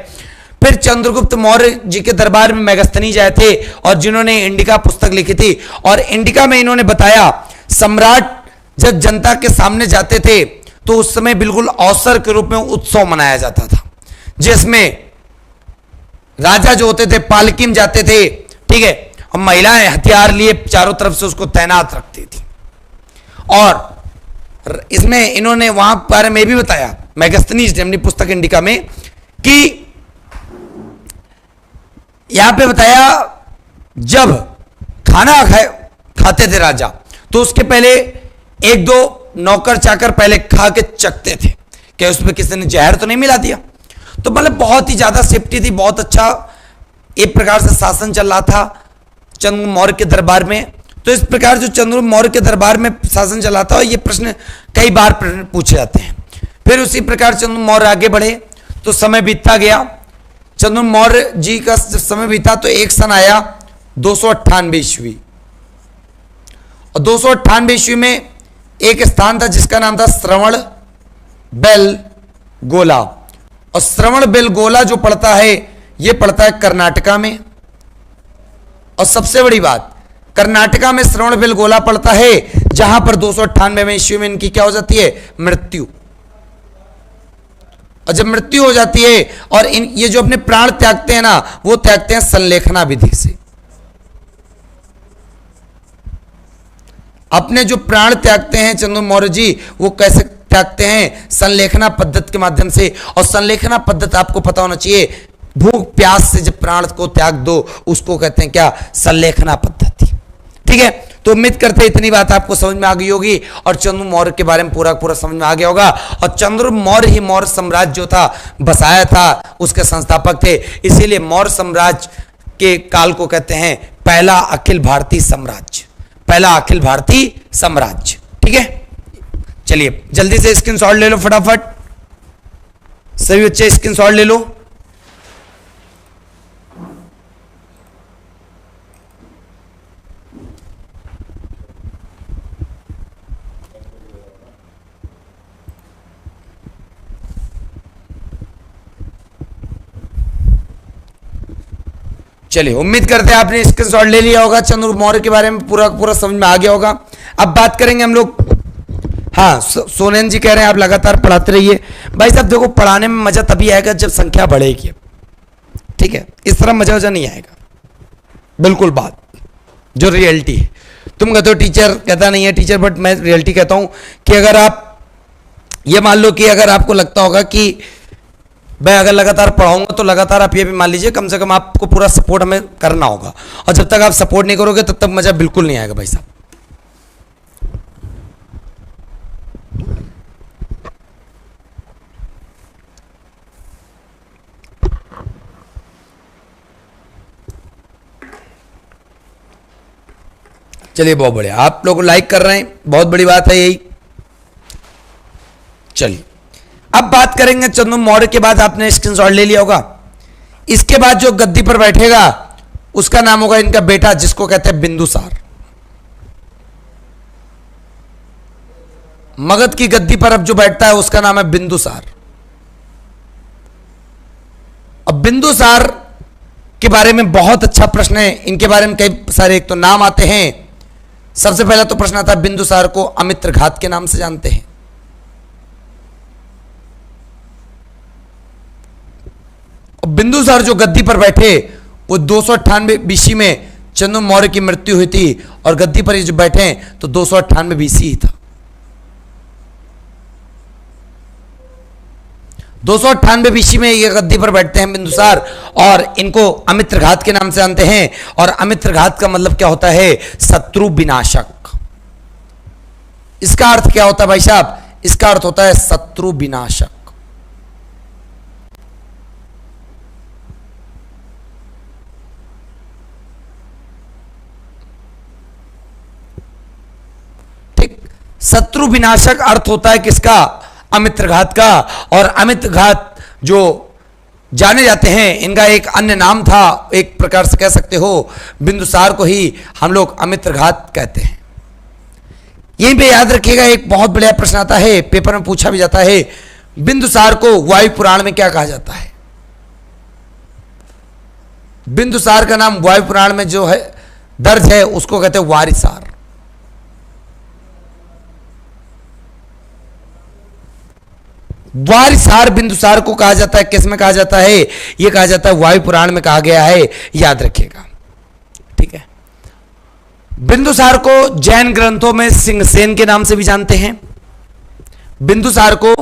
फिर चंद्रगुप्त मौर्य जी के दरबार में मेगास्थनीज आए थे और जिन्होंने इंडिका पुस्तक लिखी थी। और इंडिका में इन्होंने बताया सम्राट जब जनता के सामने जाते थे तो उस समय बिल्कुल अवसर के रूप में उत्सव मनाया जाता था, जिसमें राजा जो होते थे पालकी में जाते थे। ठीक है, और महिलाएं हथियार लिए चारों तरफ से उसको तैनात रखती थी। और इसमें इन्होंने वहां बारे में भी बताया मेगास्थनीज ने अपनी पुस्तक इंडिका में कि यहां पे बताया जब खाना खाते थे राजा तो उसके पहले 1-2 नौकर चाकर पहले खा के चखते थे कि उसमें किसी ने जहर तो नहीं मिला दिया। तो मतलब बहुत ही ज्यादा सेफ्टी थी, बहुत अच्छा एक प्रकार से शासन चल रहा था चंद्रगुप्त मौर्य के दरबार में। तो इस प्रकार जो चंद्रगुप्त मौर्य के दरबार में शासन चला था, ये प्रश्न कई बार पूछे जाते हैं। फिर उसी प्रकार चंद्रगुप्त मौर्य आगे बढ़े तो समय बीतता गया। चंद्रगुप्त मौर्य जी का जब समय बीता तो एक सन आया 298 ईस्वी। और 298 ईस्वी में एक स्थान था जिसका नाम था श्रवण बेलगोला। और श्रवण बेलगोला जो पड़ता है ये पड़ता है कर्नाटका में। और सबसे बड़ी बात, कर्नाटका में श्रवण बेलगोला पड़ता है जहां पर 298 ईस्वी में इनकी क्या हो जाती है? मृत्यु। और जब मृत्यु हो जाती है और ये जो अपने प्राण त्यागते हैं ना, वो त्यागते हैं संलेखना विधि से। अपने जो प्राण त्यागते हैं चंद्रगुप्त मौर्य जी, वो कैसे त्यागते हैं? संलेखना पद्धति के माध्यम से। और संलेखना पद्धति आपको पता होना चाहिए, भूख प्यास से जब प्राण को त्याग दो उसको कहते हैं क्या? संलेखना पद्धति। ठीक है, तो उम्मीद करते हैं इतनी बात आपको समझ में आ गई होगी और चंद्र मौर्य के बारे में पूरा पूरा समझ में आ गया होगा। और चंद्र मौर्य ही मौर्य साम्राज्य जो था बसाया था, उसके संस्थापक थे, इसीलिए मौर्य साम्राज्य के काल को कहते हैं पहला अखिल भारतीय साम्राज्य, पहला अखिल भारतीय साम्राज्य। ठीक है, चलिए जल्दी से स्क्रीनशॉट ले लो फटाफट, सभी बच्चे स्क्रीनशॉट ले लो। चलिए उम्मीद करते हैं आपने स्क्रीनशॉट ले लिया होगा, चंद्र मौर्य के बारे में पूरा पूरा समझ में आ गया होगा। अब बात करेंगे हम लोग, हाँ सोनेन जी कह रहे हैं आप लगातार पढ़ाते रहिए। भाई साहब देखो, पढ़ाने में मजा तभी आएगा जब संख्या बढ़ेगी, ठीक है, इस तरह मजा वजा नहीं आएगा, बिल्कुल बात जो रियलिटी है। तुम कहते हो टीचर कहता नहीं है टीचर, बट मैं रियलिटी कहता हूं कि अगर आप ये मान लो कि अगर आपको लगता होगा कि मैं अगर लगातार पढ़ाऊंगा तो लगातार आप ये भी मान लीजिए कम से कम आपको पूरा सपोर्ट हमें करना होगा, और जब तक आप सपोर्ट नहीं करोगे तब तक मजा बिल्कुल नहीं आएगा भाई साहब। चलिए बहुत बढ़िया, आप लोग लाइक कर रहे हैं, बहुत बड़ी बात है यही। चलिए अब बात करेंगे चंद्र मौर्य के बाद, आपने स्क्रीनशॉट ले लिया होगा। इसके बाद जो गद्दी पर बैठेगा उसका नाम होगा इनका बेटा, जिसको कहते हैं बिंदुसार। मगध की गद्दी पर अब जो बैठता है उसका नाम है बिंदुसार। अब बिंदुसार के बारे में बहुत अच्छा प्रश्न है, इनके बारे में कई सारे एक तो नाम आते हैं। सबसे पहला तो प्रश्न आता है, बिंदुसार को अमित्रघात के नाम से जानते हैं। बिंदुसार जो गद्दी पर बैठे वो 298 बीसी में चंद्र मौर्य की मृत्यु हुई थी, और गद्दी पर ये जो बैठे तो 298 बीसी ही था। 298 बीसी में ये गद्दी पर बैठते हैं बिंदुसार, और इनको अमित्रघात के नाम से जानते हैं। और अमित्रघात का मतलब क्या होता है? शत्रु विनाशक। इसका अर्थ क्या होता है भाई साहब? इसका अर्थ होता है शत्रु विनाशक। शत्रु विनाशक अर्थ होता है किसका? अमित्रघात का। और अमित्रघात जो जाने जाते हैं, इनका एक अन्य नाम था, एक प्रकार से कह सकते हो बिंदुसार को ही हम लोग अमित्रघात कहते हैं। यहीं पे याद रखिएगा, एक बहुत बढ़िया प्रश्न आता है, पेपर में पूछा भी जाता है, बिंदुसार को वायु पुराण में क्या कहा जाता है? बिंदुसार का नाम वायु पुराण में जो है दर्ज है उसको कहते हैं वारिसार। वारिसार बिंदुसार को कहा जाता है, किस में कहा जाता है? यह कहा जाता है वायु पुराण में कहा गया है, याद रखिएगा, ठीक है। बिंदुसार को जैन ग्रंथों में सिंहसेन के नाम से भी जानते हैं। बिंदुसार को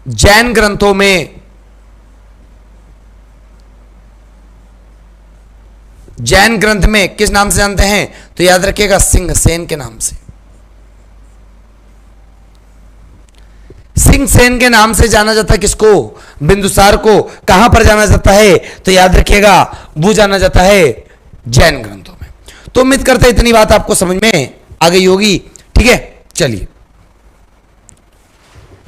जैन ग्रंथों में जैन ग्रंथ में किस नाम से जानते हैं? तो याद रखिएगा सिंहसेन के नाम से। सिंहसेन के नाम से जाना जाता है किसको? बिंदुसार को। कहां पर जाना जाता है? तो याद रखिएगा वो जाना जाता है जैन ग्रंथों में। तो उम्मीद करते हैं इतनी बात आपको समझ में आ गई होगी, ठीक है। चलिए,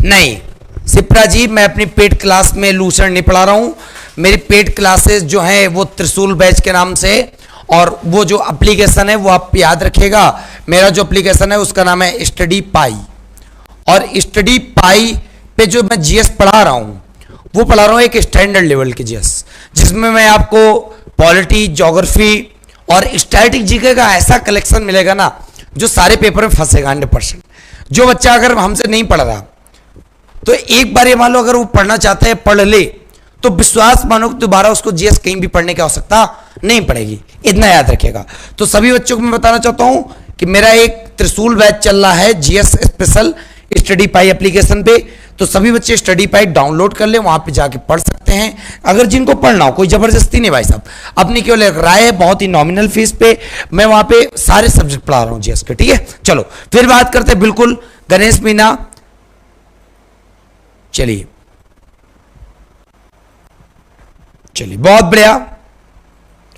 नहीं सिप्रा जी, मैं अपनी पेड क्लास में लूसेंट नहीं पढ़ा रहा हूं। मेरी पेड क्लासेस जो हैं वो त्रिशूल बैच के नाम से, और वो जो एप्लीकेशन है वो आप याद रखिएगा, मेरा जो एप्लीकेशन है उसका नाम है स्टडी पाई। और स्टडी पाई पे जो मैं जीएस पढ़ा रहा हूं वो पढ़ा रहा हूं एक स्टैंडर्ड लेवल के जीएस, जिसमें मैं आपको पॉलिटी, ज्योग्राफी और स्टैटिक जीके का ऐसा कलेक्शन मिलेगा ना जो सारे पेपर में फंसेगा 100%। जो बच्चा अगर हमसे नहीं पढ़ रहा तो एक बार ये मान लो अगर वो पढ़ना चाहता है पढ़ ले, तो विश्वास मानो कि दोबारा उसको जीएस कहीं भी पढ़ने की आवश्यकता नहीं पड़ेगी, इतना याद रखिएगा। तो सभी बच्चों को मैं बताना चाहता हूं कि मेरा एक त्रिशूल बैच चल रहा है जीएस स्पेशल स्टडी पाई एप्लीकेशन पे। तो सभी बच्चे स्टडी पाई डाउनलोड कर ले, वहां पे जाके पढ़ सकते हैं। हैं, अगर जिनको पढ़ना हो, कोई जबरदस्ती नहीं भाई साहब, अपनी केवल एक राय है, बहुत ही नॉमिनल फीस पे मैं वहां पे सारे सब्जेक्ट पढ़ा रहा हूं जीएस के। ठीक है, चलो फिर बात करते हैं बिल्कुल गणेश मीना। चलिए चलिए, बहुत बढ़िया।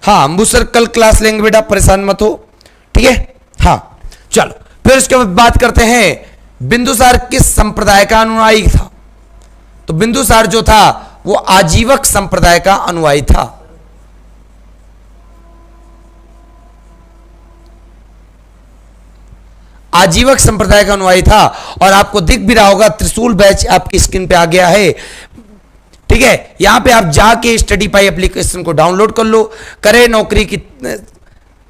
हाँ अंबू सर कल क्लास लेंगे बेटा, परेशान मत हो। ठीक है, हाँ चलो फिर उसके बाद बात करते हैं बिंदुसार किस संप्रदाय का अनुयायी था। तो बिंदुसार जो था वो आजीवक संप्रदाय का अनुयायी था। आजीवक संप्रदाय का अनुयायी था। और आपको दिख भी रहा होगा त्रिशूल बैच आपकी स्क्रीन पे आ गया है। ठीक है, यहां पे आप जाके स्टडी पाई एप्लीकेशन को डाउनलोड कर लो, करें नौकरी की,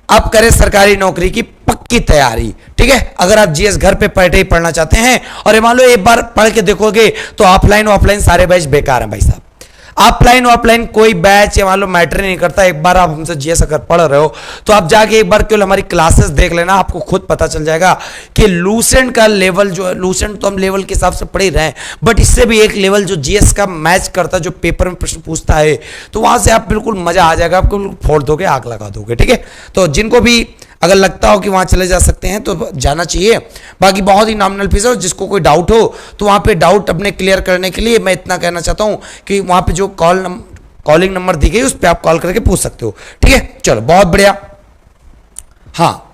आप करें सरकारी नौकरी की पक्की तैयारी। ठीक है, अगर आप जीएस घर पे बैठे ही पढ़ना चाहते हैं और ये मान लो एक बार पढ़ के देखोगे तो ऑफलाइन ऑफलाइन सारे बैच बेकार हैं भाई साहब। ऑफलाइन ऑफलाइन कोई बैच या मान लो मैटर नहीं करता। एक बार आप हमसे जीएस अगर पढ़ रहे हो तो आप जाके एक बार केवल हमारी क्लासेस देख लेना, आपको खुद पता चल जाएगा कि लूसेंट का लेवल जो है, लूसेंट तो हम लेवल के हिसाब से पढ़ ही रहे हैं, बट इससे भी एक लेवल जो जीएस का मैच करता है, जो पेपर में प्रश्न पूछता है, तो वहां से आप बिल्कुल मजा आ जाएगा, आपको फोड़ दोगे, आग लगा दोगे। ठीक है, तो जिनको भी अगर लगता हो कि वहां चले जा सकते हैं तो जाना चाहिए। बाकी बहुत ही नॉमिनल फीस है, जिसको कोई डाउट हो तो वहां पे डाउट अपने क्लियर करने के लिए मैं इतना कहना चाहता हूं कि वहां पे जो कॉलिंग नंबर दी गई उस पर आप कॉल करके पूछ सकते हो। ठीक है, चलो बहुत बढ़िया। हाँ,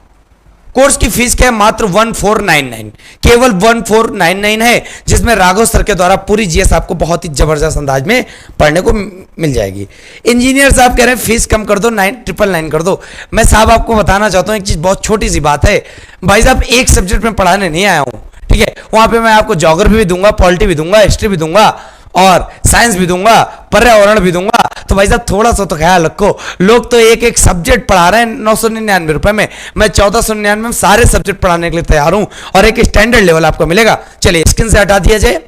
कोर्स की फीस क्या है? मात्र 1499, केवल 1499 है, जिसमें राघव सर के द्वारा पूरी जीएस आपको बहुत ही जबरदस्त अंदाज में पढ़ने को मिल जाएगी। इंजीनियर साहब कह रहे हैं फीस कम कर दो, 999 कर दो। मैं साहब आपको बताना चाहता हूं एक चीज, बहुत छोटी सी बात है भाई साहब, एक सब्जेक्ट में पढ़ाने नहीं आया हूं। ठीक है, वहां पे मैं आपको ज्योग्राफी भी दूंगा, पॉलिटी भी दूंगा, हिस्ट्री भी दूंगा और साइंस भी दूंगा, पर्यावरण भी दूंगा। तो भाई साहब थोड़ा सा तो ख्याल रखो, लोग तो एक एक सब्जेक्ट पढ़ा रहे हैं 999 रुपए में, मैं 1499 में सारे सब्जेक्ट पढ़ाने के लिए तैयार हूं और एक स्टैंडर्ड लेवल आपको मिलेगा। चलिए स्क्रीन से हटा दिया जाए,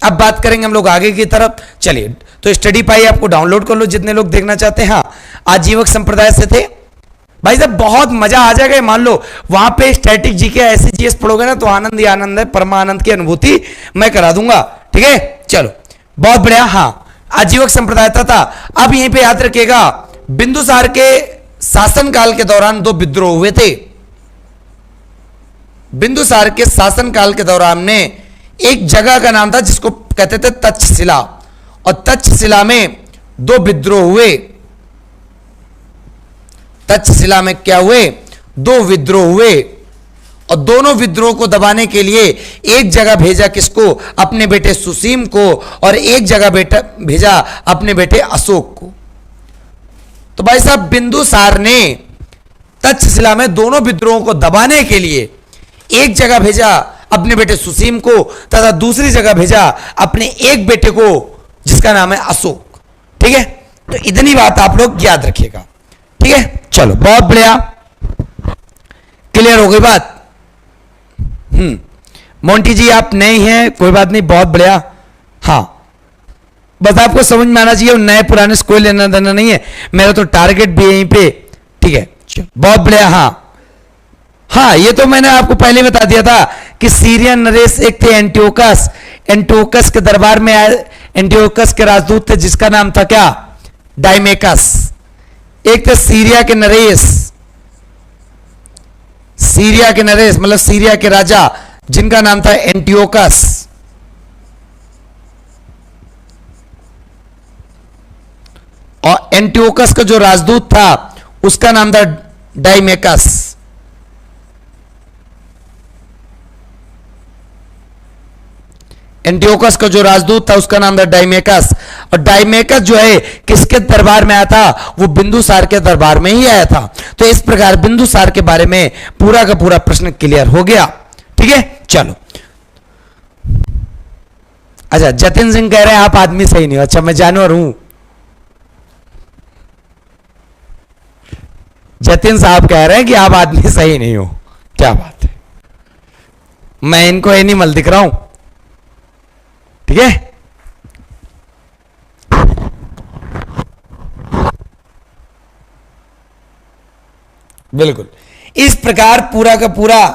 अब बात करेंगे हम लोग आगे की तरफ। चलिए, तो स्टडी पाई आपको डाउनलोड कर लो जितने लोग देखना चाहते हैं। हाँ, आजीवक संप्रदाय से थे भाई साहब, बहुत मजा आ जाएगा। मान लो वहां पे स्टैटिक जीके ऐसे जीएस पढ़ोगे ना तो आनंद ही आनंद है, परमानंद की अनुभूति मैं करा दूंगा। ठीक है, चलो बहुत बढ़िया। हाँ, आजीवक संप्रदाय था। अब यहीं पे याद रखिएगा, बिंदुसार के शासनकाल के दौरान दो विद्रोह हुए थे। बिंदुसार के शासनकाल के दौरान में एक जगह का नाम था जिसको कहते थे तक्षशिला, और तक्षशिला में दो विद्रोह हुए। तक्षशिला में क्या हुए? दो विद्रोह हुए, और दोनों विद्रोह को दबाने के लिए एक जगह भेजा किसको? अपने बेटे सुसीम को, और एक जगह भेजा अपने बेटे अशोक को। तो भाई साहब बिंदुसार ने तक्षशिला में दोनों विद्रोहों को दबाने के लिए एक जगह भेजा अपने बेटे सुसीम को तथा दूसरी जगह भेजा अपने एक बेटे को जिसका नाम है अशोक। ठीक है, तो इतनी बात आप लोग याद रखिएगा। ठीक है, चलो बहुत बढ़िया, क्लियर हो गई बात। मोंटी जी आप नए हैं, कोई बात नहीं, बहुत बढ़िया। हाँ, बस आपको समझ में आना चाहिए, नए पुराने से कोई लेना देना नहीं है, मेरा तो टारगेट भी यहीं पे। ठीक है, बहुत बढ़िया। हाँ हाँ, ये तो मैंने आपको पहले बता दिया था कि सीरियन नरेश एक थे एंटियोकस, एंटियोकस के दरबार में आए, एंटियोकस के राजदूत थे जिसका नाम था क्या? डायमेकस। एक थे सीरिया के नरेश, सीरिया के नरेश मतलब सीरिया के राजा जिनका नाम था एंटियोकस। और एंटियोकस का जो राजदूत था उसका नाम था डायमेकस। एंटियोकस का जो राजदूत था उसका नाम था डायमेकस। और डायमेकस जो है किसके दरबार में आया था? वो बिंदुसार के दरबार में ही आया था। तो इस प्रकार बिंदुसार के बारे में पूरा का पूरा प्रश्न क्लियर हो गया। ठीक है, चलो। अच्छा, जतिन सिंह कह रहे हैं आप आदमी सही नहीं हो। अच्छा, मैं जानवर हूं। जतिन साहब कह रहे हैं कि आप आदमी सही नहीं हो। क्या बात है, मैं इनको एनिमल दिख रहा हूं। ठीक है, बिल्कुल इस प्रकार पूरा का पूरा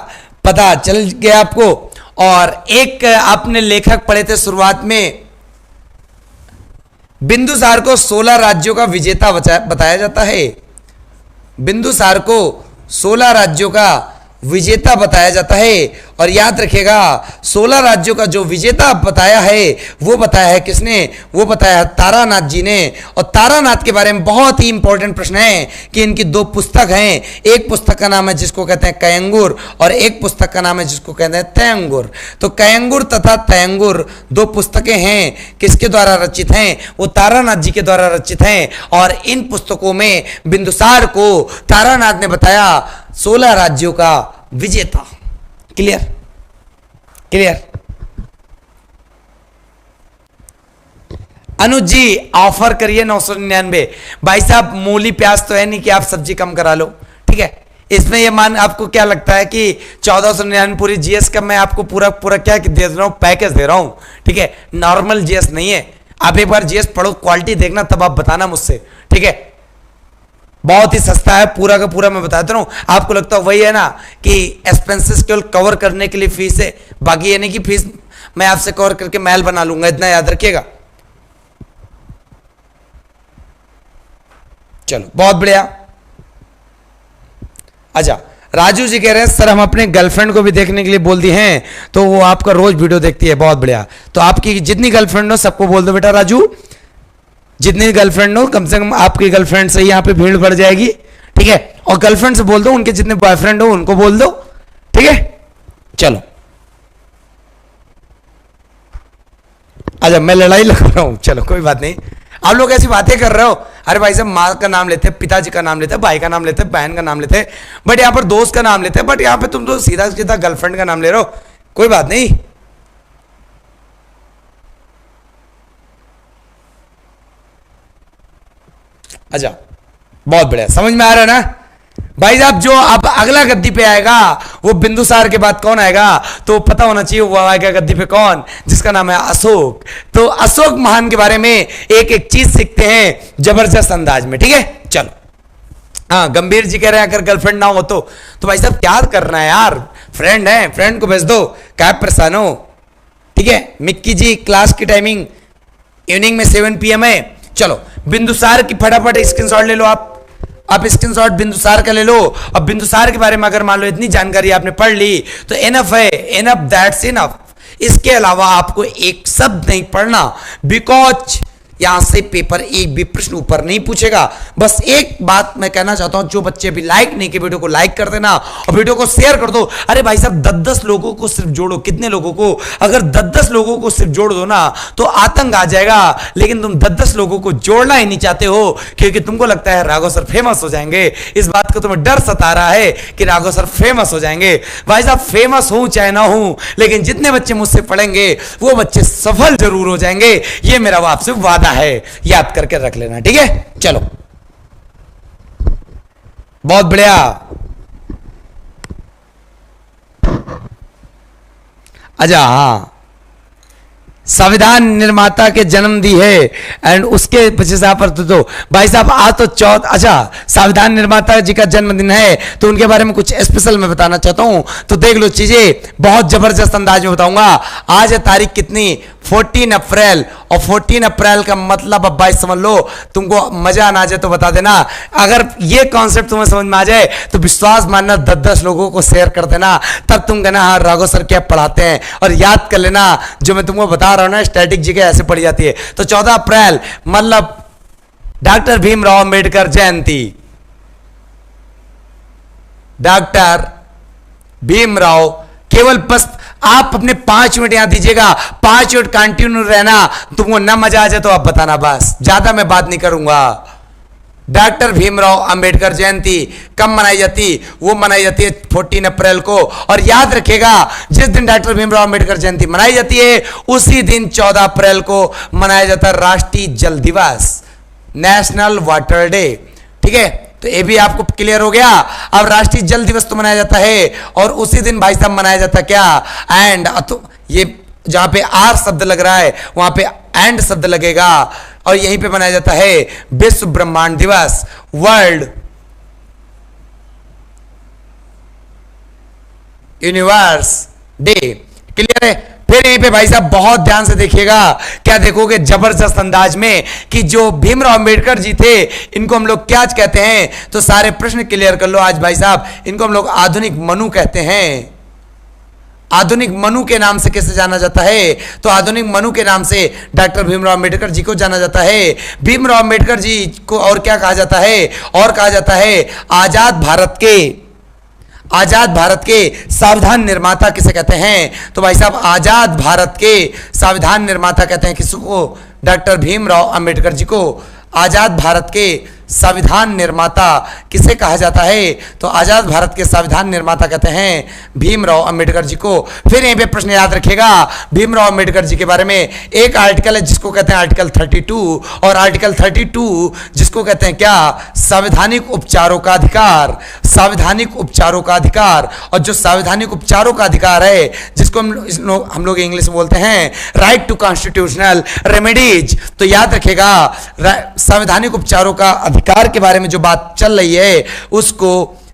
पता चल गया आपको। और एक आपने लेखक पढ़े थे शुरुआत में, बिंदुसार को 16 राज्यों का विजेता बताया जाता है। बिंदुसार को 16 राज्यों का विजेता बताया जाता है। और याद रखिएगा 16 राज्यों का जो विजेता बताया है वो बताया है किसने? वो बताया तारानाथ जी ने। और तारानाथ के बारे में बहुत ही इंपॉर्टेंट प्रश्न है कि इनकी दो पुस्तक हैं। एक पुस्तक का नाम है जिसको कहते हैं कयंगुर और एक पुस्तक का नाम है जिसको कहते हैं तयंगुर। तो कयंगुर तथा तयंगुर दो पुस्तकें हैं, किसके द्वारा रचित हैं? वो तारानाथ जी के द्वारा रचित हैं। और इन पुस्तकों में बिंदुसार को तारानाथ ने बताया 16 राज्यों का विजेता। क्लियर? क्लियर? अनुज जी ऑफर करिए 999। भाई साहब मूली प्याज तो है नहीं कि आप सब्जी कम करा लो, ठीक है। इसमें ये मान आपको क्या लगता है कि 1499 पूरी जीएस का मैं आपको पूरा पूरा क्या दे रहा हूं? पैकेज दे रहा हूं, ठीक है। नॉर्मल जीएस नहीं है। आप एक बार जीएस पढ़ो, क्वालिटी देखना, तब आप बताना मुझसे, ठीक है। बहुत ही सस्ता है, पूरा का पूरा मैं बताता हूं। आपको लगता है वही है ना कि एक्सपेंसेस केवल कवर करने के लिए फीस है, बाकी ये नहीं कि फीस मैं आपसे कवर करके महल बना लूंगा, इतना याद रखिएगा। चलो बहुत बढ़िया। अच्छा राजू जी कह रहे हैं सर हम अपने गर्लफ्रेंड को भी देखने के लिए बोल दिए हैं तो वो आपका रोज वीडियो देखती है। बहुत बढ़िया। तो आपकी जितनी गर्लफ्रेंड हो सबको बोल दो बेटा राजू, जितनी गर्लफ्रेंड हो कम से कम आपकी गर्लफ्रेंड से यहाँ पे भीड़ बढ़ जाएगी, ठीक है। और गर्लफ्रेंड से बोल दो, उनके जितने बॉयफ्रेंड हो उनको बोल दो, ठीक है। चलो अच्छा मैं लड़ाई लगा रहा हूं, चलो कोई बात नहीं। आप लोग ऐसी बातें कर रहे हो, अरे भाई साहब माँ का नाम लेते, पिताजी का नाम लेते, भाई का नाम लेते, बहन का नाम लेते, बट यहाँ पर दोस्त का नाम लेते, बट यहाँ पे तुम तो सीधा सीधा गर्लफ्रेंड का नाम ले रहे हो। कोई बात नहीं। अच्छा बहुत बढ़िया, समझ में आ रहा है ना भाई साहब। जो अब अगला गद्दी पे आएगा वो बिंदुसार के बाद कौन आएगा तो पता होना चाहिए। वो आएगा गद्दी पे कौन? जिसका नाम है अशोक। तो अशोक महान के बारे में एक एक चीज सीखते हैं जबरदस्त अंदाज में, ठीक है। चलो हाँ गंभीर जी कह रहे हैं अगर गर्लफ्रेंड ना हो तो भाई साहब क्या करना है यार, फ्रेंड है, फ्रेंड को भेज दो, क्या परेशान हो, ठीक है। मिक्की जी क्लास की टाइमिंग इवनिंग में 7 PM है। चलो बिंदुसार की फटाफट स्क्रीनशॉट ले लो। आप स्क्रीनशॉट बिंदुसार का ले लो। अब बिंदुसार के बारे में अगर मान लो इतनी जानकारी आपने पढ़ ली तो इनफ है, इनफ दैट्स इनफ। इसके अलावा आपको एक शब्द नहीं पढ़ना, बिकॉज यहां से पेपर एक भी प्रश्न ऊपर नहीं पूछेगा। बस एक बात मैं कहना चाहता हूं, जो बच्चे अभी लाइक नहीं किए वीडियो को लाइक कर देना और वीडियो को शेयर कर दो। अरे भाई साहब 10-10 लोगों को सिर्फ जोड़ो, कितने लोगों को? अगर 10-10 लोगों को सिर्फ जोड़ दो ना तो आतंक आ जाएगा। लेकिन तुम 10-10 लोगों को जोड़ना ही नहीं चाहते हो क्योंकि तुमको लगता है राघव सर फेमस हो जाएंगे। इस बात का तुम्हें डर सता रहा है कि राघव सर फेमस हो जाएंगे। भाई साहब फेमस हूं चाहे ना हूं, लेकिन जितने बच्चे मुझसे पढ़ेंगे वो बच्चे सफल जरूर हो जाएंगे। ये मेरा आपसे वादा है, याद करके रख लेना, ठीक है। चलो बहुत बढ़िया। अच्छा हाँ संविधान निर्माता के जन्म दी है एंड उसके पीछे पर तो भाई साहब आज तो अच्छा संविधान निर्माता जी का जन्मदिन है तो उनके बारे में कुछ स्पेशल मैं बताना चाहता हूं। तो देख लो चीजें बहुत जबरदस्त अंदाज में बताऊंगा। आज है तारीख कितनी? 14 अप्रैल। और 14 अप्रैल का मतलब अब भाई समझ लो, तुमको मजा ना आ जाए तो बता देना। अगर ये कॉन्सेप्ट तुम्हें समझ में आ जाए तो विश्वास मानना 10-10 लोगों को शेयर कर देना, तब तुम कहना हाँ राघव सर क्या पढ़ाते हैं। और याद कर लेना जो मैं तुमको बता रहा हूं ना स्टैटिक जी के ऐसे पढ़ी जाती है। तो 14 अप्रैल मतलब डॉक्टर भीमराव अंबेडकर जयंती। डॉक्टर भीमराव केवल बस आप अपने 5 मिनट यहां दीजिएगा, 5 मिनट कंटिन्यू रहना। तुमको ना मजा आ जाए तो आप बताना, बस ज्यादा मैं बात नहीं करूंगा। डॉक्टर भीमराव अंबेडकर जयंती कब मनाई जाती? वो मनाई जाती है 14 अप्रैल को। और याद रखिएगा जिस दिन डॉक्टर भीमराव अंबेडकर जयंती मनाई जाती है उसी दिन 14 अप्रैल को मनाया जाता है राष्ट्रीय जल दिवस, नेशनल वाटर डे, ठीक है। तो ये भी आपको क्लियर हो गया। अब राष्ट्रीय जल दिवस तो मनाया जाता है और उसी दिन भाई साहब मनाया जाता क्या? एंड तो ये जहां पे आर शब्द लग रहा है वहां पे एंड शब्द लगेगा और यहीं पे मनाया जाता है विश्व ब्रह्मांड दिवस, वर्ल्ड यूनिवर्स डे। क्लियर है? फिर यहीं यहीं पे भाई साहब बहुत ध्यान से देखिएगा, क्या देखोगे जबरदस्त अंदाज में कि जो भीमराव अंबेडकर जी थे इनको हम लोग क्या कहते हैं, तो सारे प्रश्न क्लियर कर लो आज भाई साहब। इनको हम लोग आधुनिक मनु कहते हैं। आधुनिक मनु के नाम से किसे जाना जाता है, तो आधुनिक मनु के नाम से डॉक्टर भीमराव अंबेडकर जी को जाना जाता है। भीमराव अंबेडकर जी को और क्या कहा जाता है, और कहा जाता है आजाद भारत के संविधान निर्माता किसे कहते हैं, तो भाई साहब आजाद भारत के संविधान निर्माता कहते हैं किसको, डॉक्टर भीमराव अंबेडकर जी को आजाद भारत के संविधान निर्माता किसे कहा जाता है, तो आजाद भारत के संविधान निर्माता कहते हैं भीमराव अंबेडकर जी को। फिर यहीं पे प्रश्न याद रखिएगा भीमराव अंबेडकर जी के बारे में, एक आर्टिकल है जिसको कहते हैं आर्टिकल 32, और आर्टिकल 32 जिसको कहते हैं क्या, संवैधानिक उपचारों का अधिकार, संवैधानिक उपचारों का अधिकार। और जो संवैधानिक उपचारों का अधिकार है जिसको हम लोग इंग्लिश में बोलते हैं राइट टू कॉन्स्टिट्यूशनल रेमेडीज, तो याद रखिएगा संवैधानिक उपचारों का अधिकार के बारे में जो बात चल रही है उसको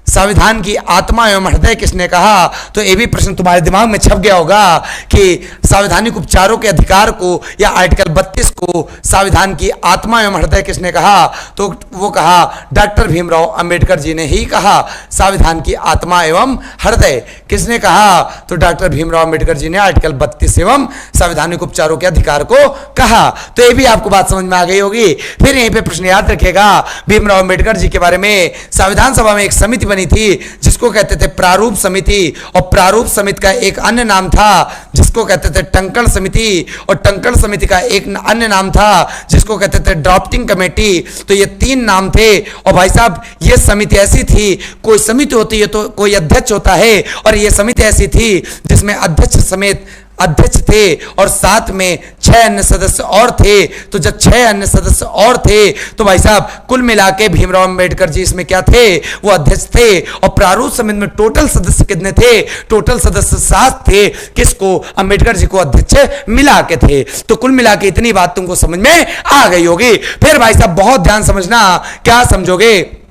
संविधान की आत्मा एवं हृदय किसने कहा, तो ये भी प्रश्न तुम्हारे दिमाग में छप गया होगा कि संवैधानिक उपचारों के अधिकार को या आर्टिकल 32 को संविधान की आत्मा एवं हृदय किसने कहा, तो वो कहा डॉक्टर भीमराव अंबेडकर जी ने ही कहा। संविधान की आत्मा एवं हृदय किसने कहा, तो डॉक्टर भीमराव अंबेडकर जी ने आर्टिकल 32 एवं संवैधानिक उपचारों के अधिकार को कहा। तो ये भी आपको बात समझ में आ गई होगी। फिर यहीं पे प्रश्न याद रखेगा भीमराव अंबेडकर जी के बारे में, संविधान सभा में एक समिति बनी थी जिसको कहते थे प्रारूप समिति, और प्रारूप समिति का एक अन्य नाम था जिसको कहते थे टंकण समिति, और टंकण समिति का एक अन्य नाम था जिसको कहते थे ड्राफ्टिंग कमेटी। तो ये तीन नाम थे। और भाई साहब ये समिति ऐसी थी, कोई समिति होती है तो कोई अध्यक्ष होता है, और ये समिति ऐसी थी जिसमें अध्यक्ष समेत अध्यक्ष थे और साथ में 6 अन्य सदस्य और थे। तो जब 6 अन्य सदस्य और थे तो भाई साहब कुल मिला के भीमराव अंबेडकर जी इसमें क्या थे, वो अध्यक्ष थे। और प्रारूप समिति में टोटल सदस्य कितने थे, टोटल सदस्य 7 थे। किसको, अंबेडकर जी को अध्यक्ष मिला के थे। तो कुल मिला के इतनी बात तुमको समझ में आ गई होगी। फिर भाई साहब बहुत ध्यान समझना, क्या समझोगे,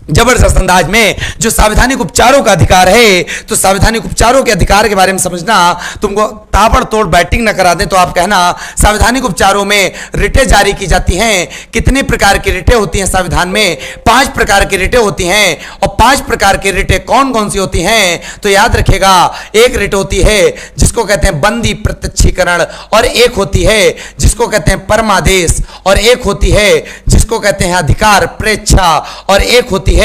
जबरदस्त अंदाज में जो संवैधानिक उपचारों का अधिकार है, तो संवैधानिक उपचारों के अधिकार के बारे में समझना। तुमको ताबड़तोड़ बैटिंग न करा दे तो आप कहना संवैधानिक उपचारों में रिटें जारी की जाती हैं। कितने प्रकार की रिटें होती हैं संविधान में, 5 प्रकार की रिटें होती हैं। और 5 प्रकार की रिटें कौन कौन सी होती हैं, तो याद रखेगा एक रिट होती है जिसको कहते हैं बंदी प्रत्यक्षीकरण, और एक होती है जिसको कहते हैं परमादेश, और एक होती है जिसको कहते हैं अधिकार प्रेक्षा, और एक होती है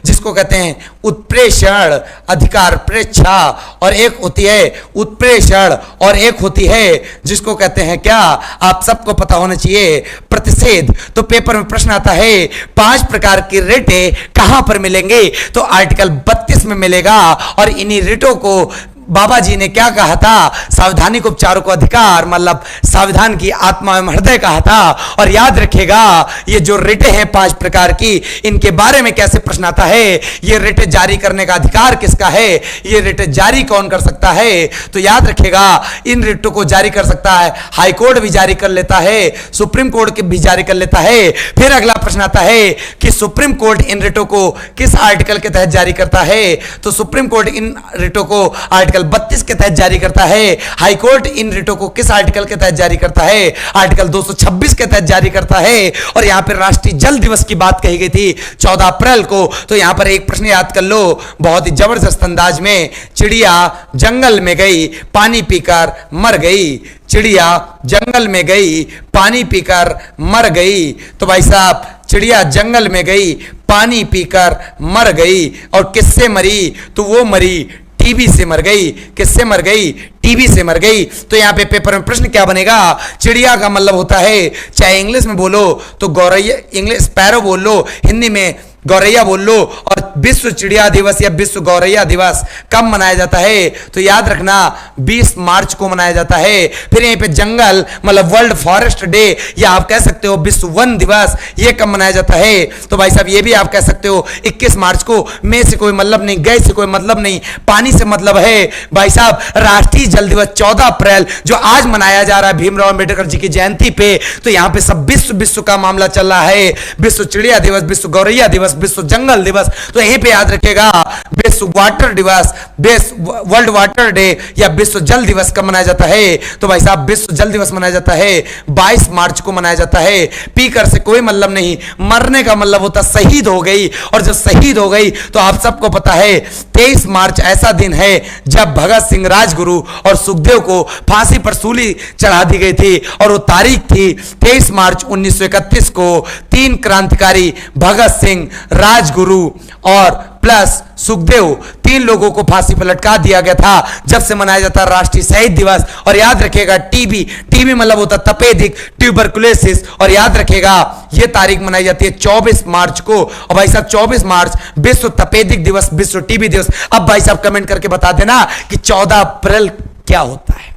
जिसको कहते हैं उत्प्रेषण, अधिकार प्रेक्षा, और एक होती है उत्प्रेषण, और एक होती है जिसको कहते हैं क्या, आप सबको पता होना चाहिए, प्रतिषेध। तो पेपर में प्रश्न आता है 5 प्रकार की रिटें कहां पर मिलेंगे, तो आर्टिकल 32 में मिलेगा। और इन्हीं रिटों को बाबा जी ने क्या कहा था, संवैधानिक उपचारों को अधिकार, मतलब संविधान की आत्मा एवं हृदय कहा था। और याद रखिएगा ये जो रिटें हैं 5 प्रकार की, इनके बारे में कैसे प्रश्न आता है, ये रिटें जारी करने का अधिकार किसका है, ये रिटें जारी कौन कर सकता है, तो याद रखिएगा इन रिटों को जारी कर सकता है हाई कोर्ट भी जारी कर लेता है, सुप्रीम कोर्ट भी जारी कर लेता है। फिर अगला प्रश्न आता है कि सुप्रीम कोर्ट इन रिटों को किस आर्टिकल के तहत जारी करता है, तो सुप्रीम कोर्ट इन रिटों को आर्टिकल 32 के तहत जारी करता है। हाई कोर्ट इन रिटों को किस आर्टिकल के तहत जारी करता है, आर्टिकल 226 के तहत जारी करता है। और यहां पर राष्ट्रीय जल दिवस की बात कही गई थी 14 अप्रैल को। तो यहां पर एक प्रश्न याद कर लो बहुत ही जबरदस्त अंदाज में, चिड़िया जंगल में गई पानी पीकर मर गई, चिड़िया जंगल में गई पानी पीकर मर गई। तो भाई साहब चिड़िया जंगल में गई पानी पीकर मर गई, और किससे मरी, तो वो मरी टीबी से मर गई। किससे मर गई, टीबी से मर गई। तो यहां पे पेपर में प्रश्न क्या बनेगा, चिड़िया का मतलब होता है, चाहे इंग्लिश में बोलो तो गौरैया, इंग्लिश स्पैरो बोल लो, हिंदी में गौरैया बोल लो। और विश्व चिड़िया दिवस या विश्व गौरैया दिवस कब मनाया जाता है, तो याद रखना 20 मार्च को मनाया जाता है। फिर यहीं पे जंगल मतलब वर्ल्ड फॉरेस्ट डे, या आप कह सकते हो विश्व वन दिवस, ये कब मनाया जाता है, तो भाई साहब ये भी आप कह सकते हो 21 मार्च को। में से कोई मतलब नहीं, गए से कोई मतलब नहीं, पानी से मतलब है। भाई साहब राष्ट्रीय जल दिवस 14 अप्रैल जो आज मनाया जा रहा है भीमराव अंबेडकर जी की जयंती पे, तो यहां पे सब विश्व का मामला चल रहा है। विश्व चिड़िया दिवस, विश्व गौरैया दिवस विश्व जंगल दिवस, तो यहीं पे याद रखिएगा विश्व वाटर दिवस, विश्व वर्ल्ड वाटर डे या विश्व जल दिवस कब मनाया जाता है? तो भाई साहब विश्व जल दिवस मनाया जाता है 22 मार्च को मनाया जाता है। पीकर से कोई मतलब नहीं, मरने का मतलब होता शहीद हो गई, और जब शहीद हो गई तो आप सबको पता है 23 मार्च ऐसा दिन है जब भगत सिंह राजगुरु और सुखदेव को फांसी पर सूली चढ़ा दी गई थी, और वो तारीख थी 23 मार्च 1931 को। तीन क्रांतिकारी भगत सिंह, राजगुरु और प्लस सुखदेव, तीन लोगों को फांसी पर लटका दिया गया था, जब से मनाया जाता है राष्ट्रीय शहीद दिवस। और याद रखिएगा टीबी, टीबी मतलब होता तपेदिक, ट्यूबरकुलोसिस, और याद रखिएगा यह तारीख मनाई जाती है 24 मार्च को। और भाई साहब 24 मार्च विश्व तपेदिक दिवस, विश्व टीबी दिवस। अब भाई साहब कमेंट करके बता देना कि 14 अप्रैल क्या होता है।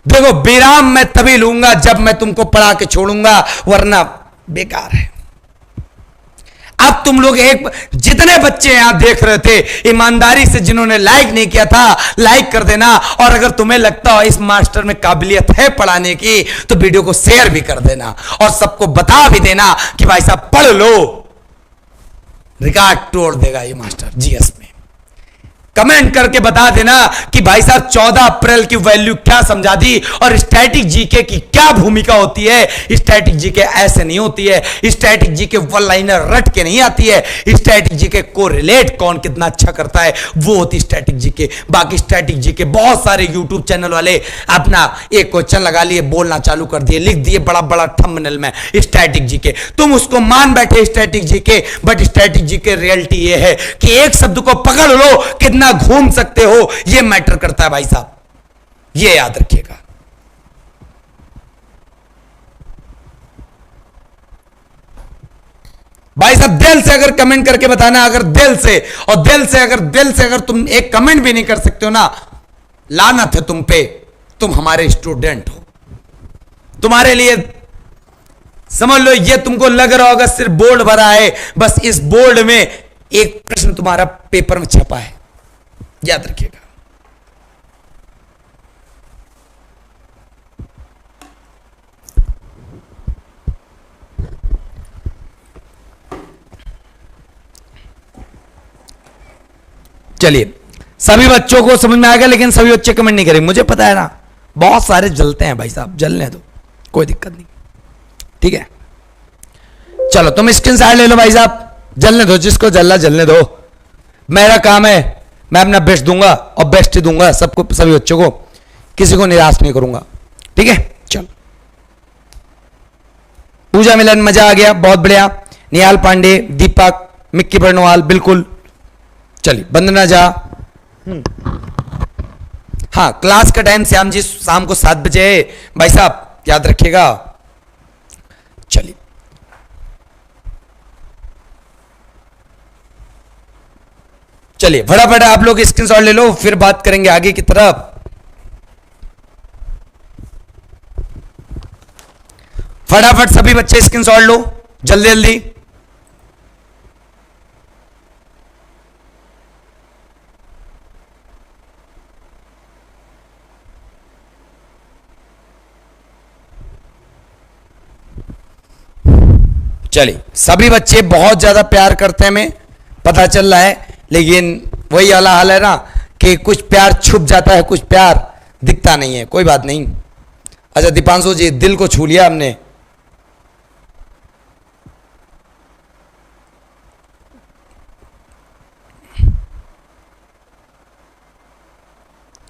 देखो विराम मैं तभी लूंगा जब मैं तुमको पढ़ा के छोड़ूंगा, वरना बेकार है। अब तुम लोग एक, जितने बच्चे यहां देख रहे थे ईमानदारी से, जिन्होंने लाइक नहीं किया था लाइक कर देना, और अगर तुम्हें लगता हो इस मास्टर में काबिलियत है पढ़ाने की तो वीडियो को शेयर भी कर देना, और सबको बता भी देना कि भाई साहब पढ़ लो, रिकॉर्ड तोड़ देगा ये मास्टर जीएस में। कमेंट करके बता देना कि भाई साहब 14 अप्रैल की वैल्यू क्या समझा दी, और स्टैटिक जीके की क्या भूमिका होती है। स्टैटिक जीके ऐसे नहीं होती है, स्टैटिक जीके वन लाइनर रट के नहीं आती है। स्टैटिक जीके को रिलेट कौन कितना अच्छा करता है वो होती स्टैटिक जीके। बाकी स्टैटिक जीके बहुत सारे यूट्यूब चैनल वाले अपना एक क्वेश्चन लगा लिए, बोलना चालू कर दिए, लिख दिए बड़ा बड़ा थंबनेल में स्टैटिक जीके, तुम उसको मान बैठे static GK. But static GK reality ये है कि एक शब्द को पकड़ लो कितना घूम सकते हो, यह मैटर करता है भाई साहब, यह याद रखिएगा। भाई साहब दिल से अगर कमेंट करके बताना, अगर दिल से, और दिल से अगर तुम एक कमेंट भी नहीं कर सकते हो ना, लानत है तुम पे। तुम हमारे स्टूडेंट हो, तुम्हारे लिए समझ लो ये तुमको लग रहा होगा सिर्फ बोर्ड भरा है, बस इस बोर्ड में एक प्रश्न तुम्हारा पेपर में छपा है, याद रखिएगा। चलिए सभी बच्चों को समझ में आ गया, लेकिन सभी बच्चे कमेंट नहीं करेंगे, मुझे पता है ना, बहुत सारे जलते हैं भाई साहब, जलने दो, कोई दिक्कत नहीं, ठीक है। चलो तुम स्क्रीनशॉट ले लो भाई साहब, जलने दो, जिसको जलना जलने दो। मेरा काम है, मैं अपना बेस्ट दूंगा और बेस्ट ही दूंगा सबको, सभी बच्चों को, किसी को निराश नहीं करूंगा, ठीक है। चलो पूजा मिलन, मजा आ गया, बहुत बढ़िया। निहाल पांडे, दीपक, मिक्की बर्नवाल, बिल्कुल। चलिए वंदना झा, हाँ क्लास का टाइम श्याम जी शाम को 7 बजे है भाई साहब, याद रखिएगा। चलिए चलिए फटाफट आप लोग स्क्रीनशॉट ले लो, फिर बात करेंगे आगे की तरफ। फटाफट सभी बच्चे स्क्रीनशॉट लो, जल्दी जल्दी। चलिए सभी बच्चे बहुत ज्यादा प्यार करते हैं, हमें पता चल रहा है, लेकिन वही वाला हाल है ना कि कुछ प्यार छुप जाता है, कुछ प्यार दिखता नहीं है, कोई बात नहीं। अच्छा दीपांशु जी, दिल को छू लिया हमने।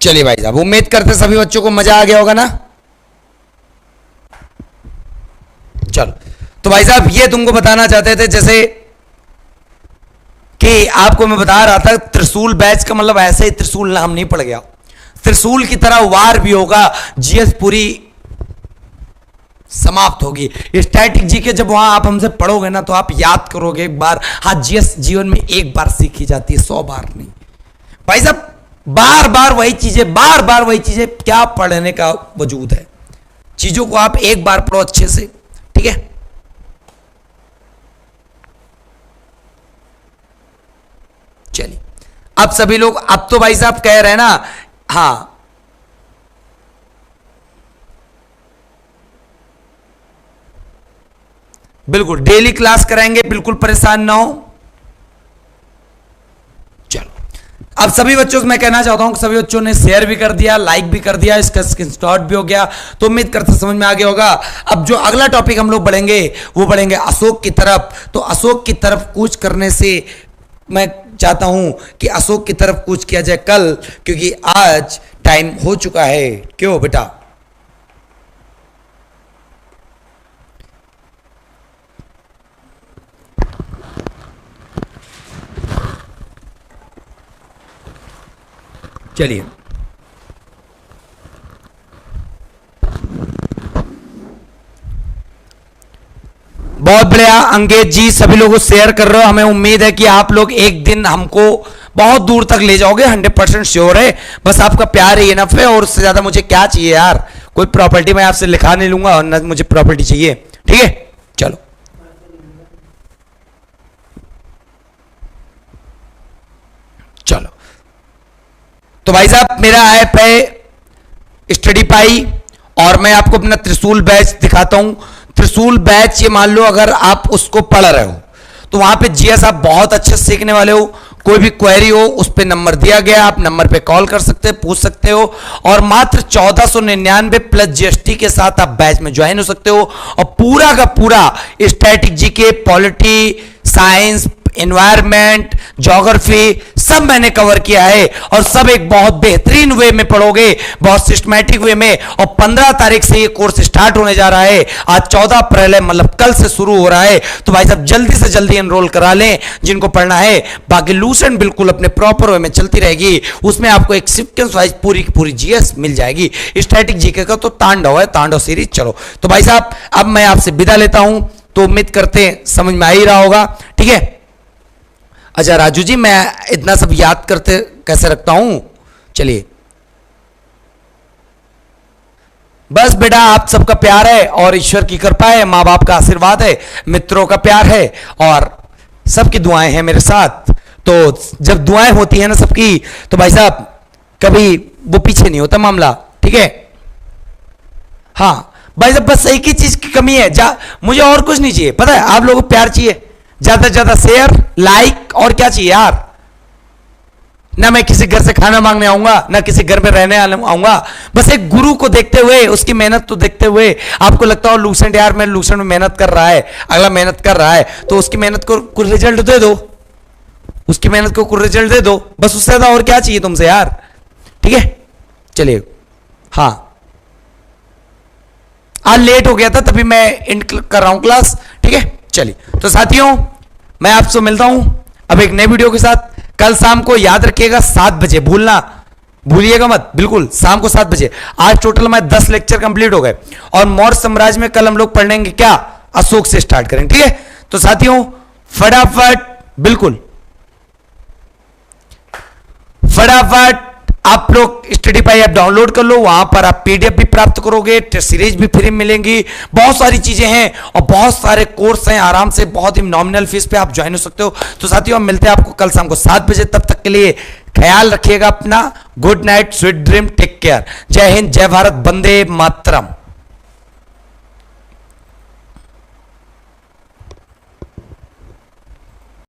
चलिए भाई साहब, उम्मीद करते सभी बच्चों को मजा आ गया होगा ना। चलो तो भाई साहब ये तुमको बताना चाहते थे, जैसे कि आपको मैं बता रहा था त्रिशूल बैच का मतलब ऐसे ही त्रिशूल नाम नहीं पड़ गया, त्रिशूल की तरह वार भी होगा, जीएस पूरी समाप्त होगी। स्टैटिक जी के जब वहां आप हमसे पढ़ोगे ना तो आप याद करोगे एक बार। हाँ जीएस जीवन में एक बार सीखी जाती है, 100 बार नहीं भाई साहब, बार बार वही चीजें, बार बार वही चीजें, क्या पढ़ने का वजूद है। चीजों को आप एक बार पढ़ो अच्छे से, ठीक है। चलिए अब सभी लोग, अब तो भाई साहब कह रहे हैं ना, हाँ बिल्कुल डेली क्लास कराएंगे, बिल्कुल परेशान ना हो। चलो, अब सभी बच्चों से मैं कहना चाहता हूं कि सभी बच्चों ने शेयर भी कर दिया, लाइक भी कर दिया, इसका स्क्रीनशॉट भी हो गया, तो उम्मीद करता समझ में आ गया होगा। अब जो अगला टॉपिक हम लोग बढ़ेंगे वो बढ़ेंगे अशोक की तरफ। तो अशोक की तरफ कूच करने से मैं चाहता हूं कि अशोक की तरफ कूच किया जाए कल, क्योंकि आज टाइम हो चुका है। क्यों बेटा? चलिए, बहुत बढ़िया अंकित जी, सभी लोगों शेयर कर रहे हो। हमें उम्मीद है कि आप लोग एक दिन हमको बहुत दूर तक ले जाओगे, 100% श्योर है। बस आपका प्यार ही इनफ है, और उससे ज्यादा मुझे क्या चाहिए यार। कोई प्रॉपर्टी मैं आपसे लिखा नहीं लूंगा, और ना मुझे प्रॉपर्टी चाहिए। ठीक है, चलो चलो। तो भाई साहब, मेरा ऐप है स्टडी पाई, और मैं आपको अपना त्रिशूल बैच दिखाता हूं। त्रिशूल बैच, ये मान लो अगर आप उसको पढ़ रहे हो तो वहां पे जीएस आप बहुत अच्छे सीखने वाले हो। कोई भी क्वेरी हो उस पे नंबर दिया गया, आप नंबर पे कॉल कर सकते हैं, पूछ सकते हो, और मात्र 1499 प्लस जीएसटी के साथ आप बैच में ज्वाइन हो सकते हो। और पूरा का पूरा static GK, polity, science, environment, geography सब मैंने कवर किया है, और सब एक बहुत बेहतरीन वे में पढ़ोगे, बहुत सिस्टमैटिक वे में। और 15 तारीख से ये कोर्स स्टार्ट होने जा रहा है। आज 14 अप्रैल है, मतलब कल से शुरू हो रहा है। तो भाई साहब जल्दी से जल्दी एनरोल करा लें जिनको पढ़ना है। बाकी लूसेंट बिल्कुल अपने प्रॉपर वे में चलती रहेगी, उसमें आपको एक सीक्वेंस वाइज पूरी की पूरी जीएस मिल जाएगी। स्टैटिक जीके का तो तांडव है, तांडव सीरीज। चलो तो भाई साहब, अब मैं आपसे विदा लेता हूं, तो उम्मीद करते हैं समझ में आ ही रहा होगा। ठीक है, अच्छा राजू जी, मैं इतना सब याद करते कैसे रखता हूं? चलिए, बस बेटा आप सबका प्यार है, और ईश्वर की कृपा है, माँ बाप का आशीर्वाद है, मित्रों का प्यार है, और सबकी दुआएं हैं मेरे साथ। तो जब दुआएं होती हैं ना सबकी, तो भाई साहब कभी वो पीछे नहीं होता मामला। ठीक है, हाँ भाई साहब, बस एक ही चीज की कमी है, मुझे और कुछ नहीं चाहिए, पता है? आप लोगों को प्यार चाहिए, ज्यादा से ज्यादा शेयर, लाइक, और क्या चाहिए यार? ना मैं किसी घर से खाना मांगने आऊंगा, ना किसी घर में रहने आऊंगा। बस एक गुरु को देखते हुए, उसकी मेहनत तो देखते हुए, आपको लगता हो लूसेंट यार, मैं लूसेंट में मेहनत कर रहा है, अगला मेहनत कर रहा है, तो उसकी मेहनत को कुछ रिजल्ट दे दो, उसकी मेहनत को कुछ रिजल्ट दे दो, बस उससे ज्यादा और क्या चाहिए तुमसे यार? ठीक है, चलिए। हाँ, आज लेट हो गया था, तभी मैं एंड कर रहा हूं क्लास। ठीक है, चलिए। तो साथियों, मैं आपसे मिलता हूं अब एक नए वीडियो के साथ। कल शाम को याद रखिएगा 7 बजे, भूलिएगा मत, बिल्कुल शाम को 7 बजे। आज टोटल हमारे 10 लेक्चर कंप्लीट हो गए, और मौर्य साम्राज्य में कल हम लोग पढ़ेंगे क्या? अशोक से स्टार्ट करेंगे। ठीक है, तो साथियों फटाफट, बिल्कुल फटाफट आप लोग स्टडी पाई ऐप डाउनलोड कर लो, वहां पर आप पीडीएफ भी प्राप्त करोगे, टेस्ट सीरीज भी फ्री मिलेंगी, बहुत सारी चीजें हैं, और बहुत सारे कोर्स हैं, आराम से बहुत ही नॉमिनल फीस पे आप ज्वाइन हो सकते हो। तो साथियों, हम मिलते हैं आपको कल शाम को 7 बजे। तब तक के लिए ख्याल रखिएगा अपना। Good night, sweet dream, take care. जय हिंद, जय भारत, वंदे मातरम।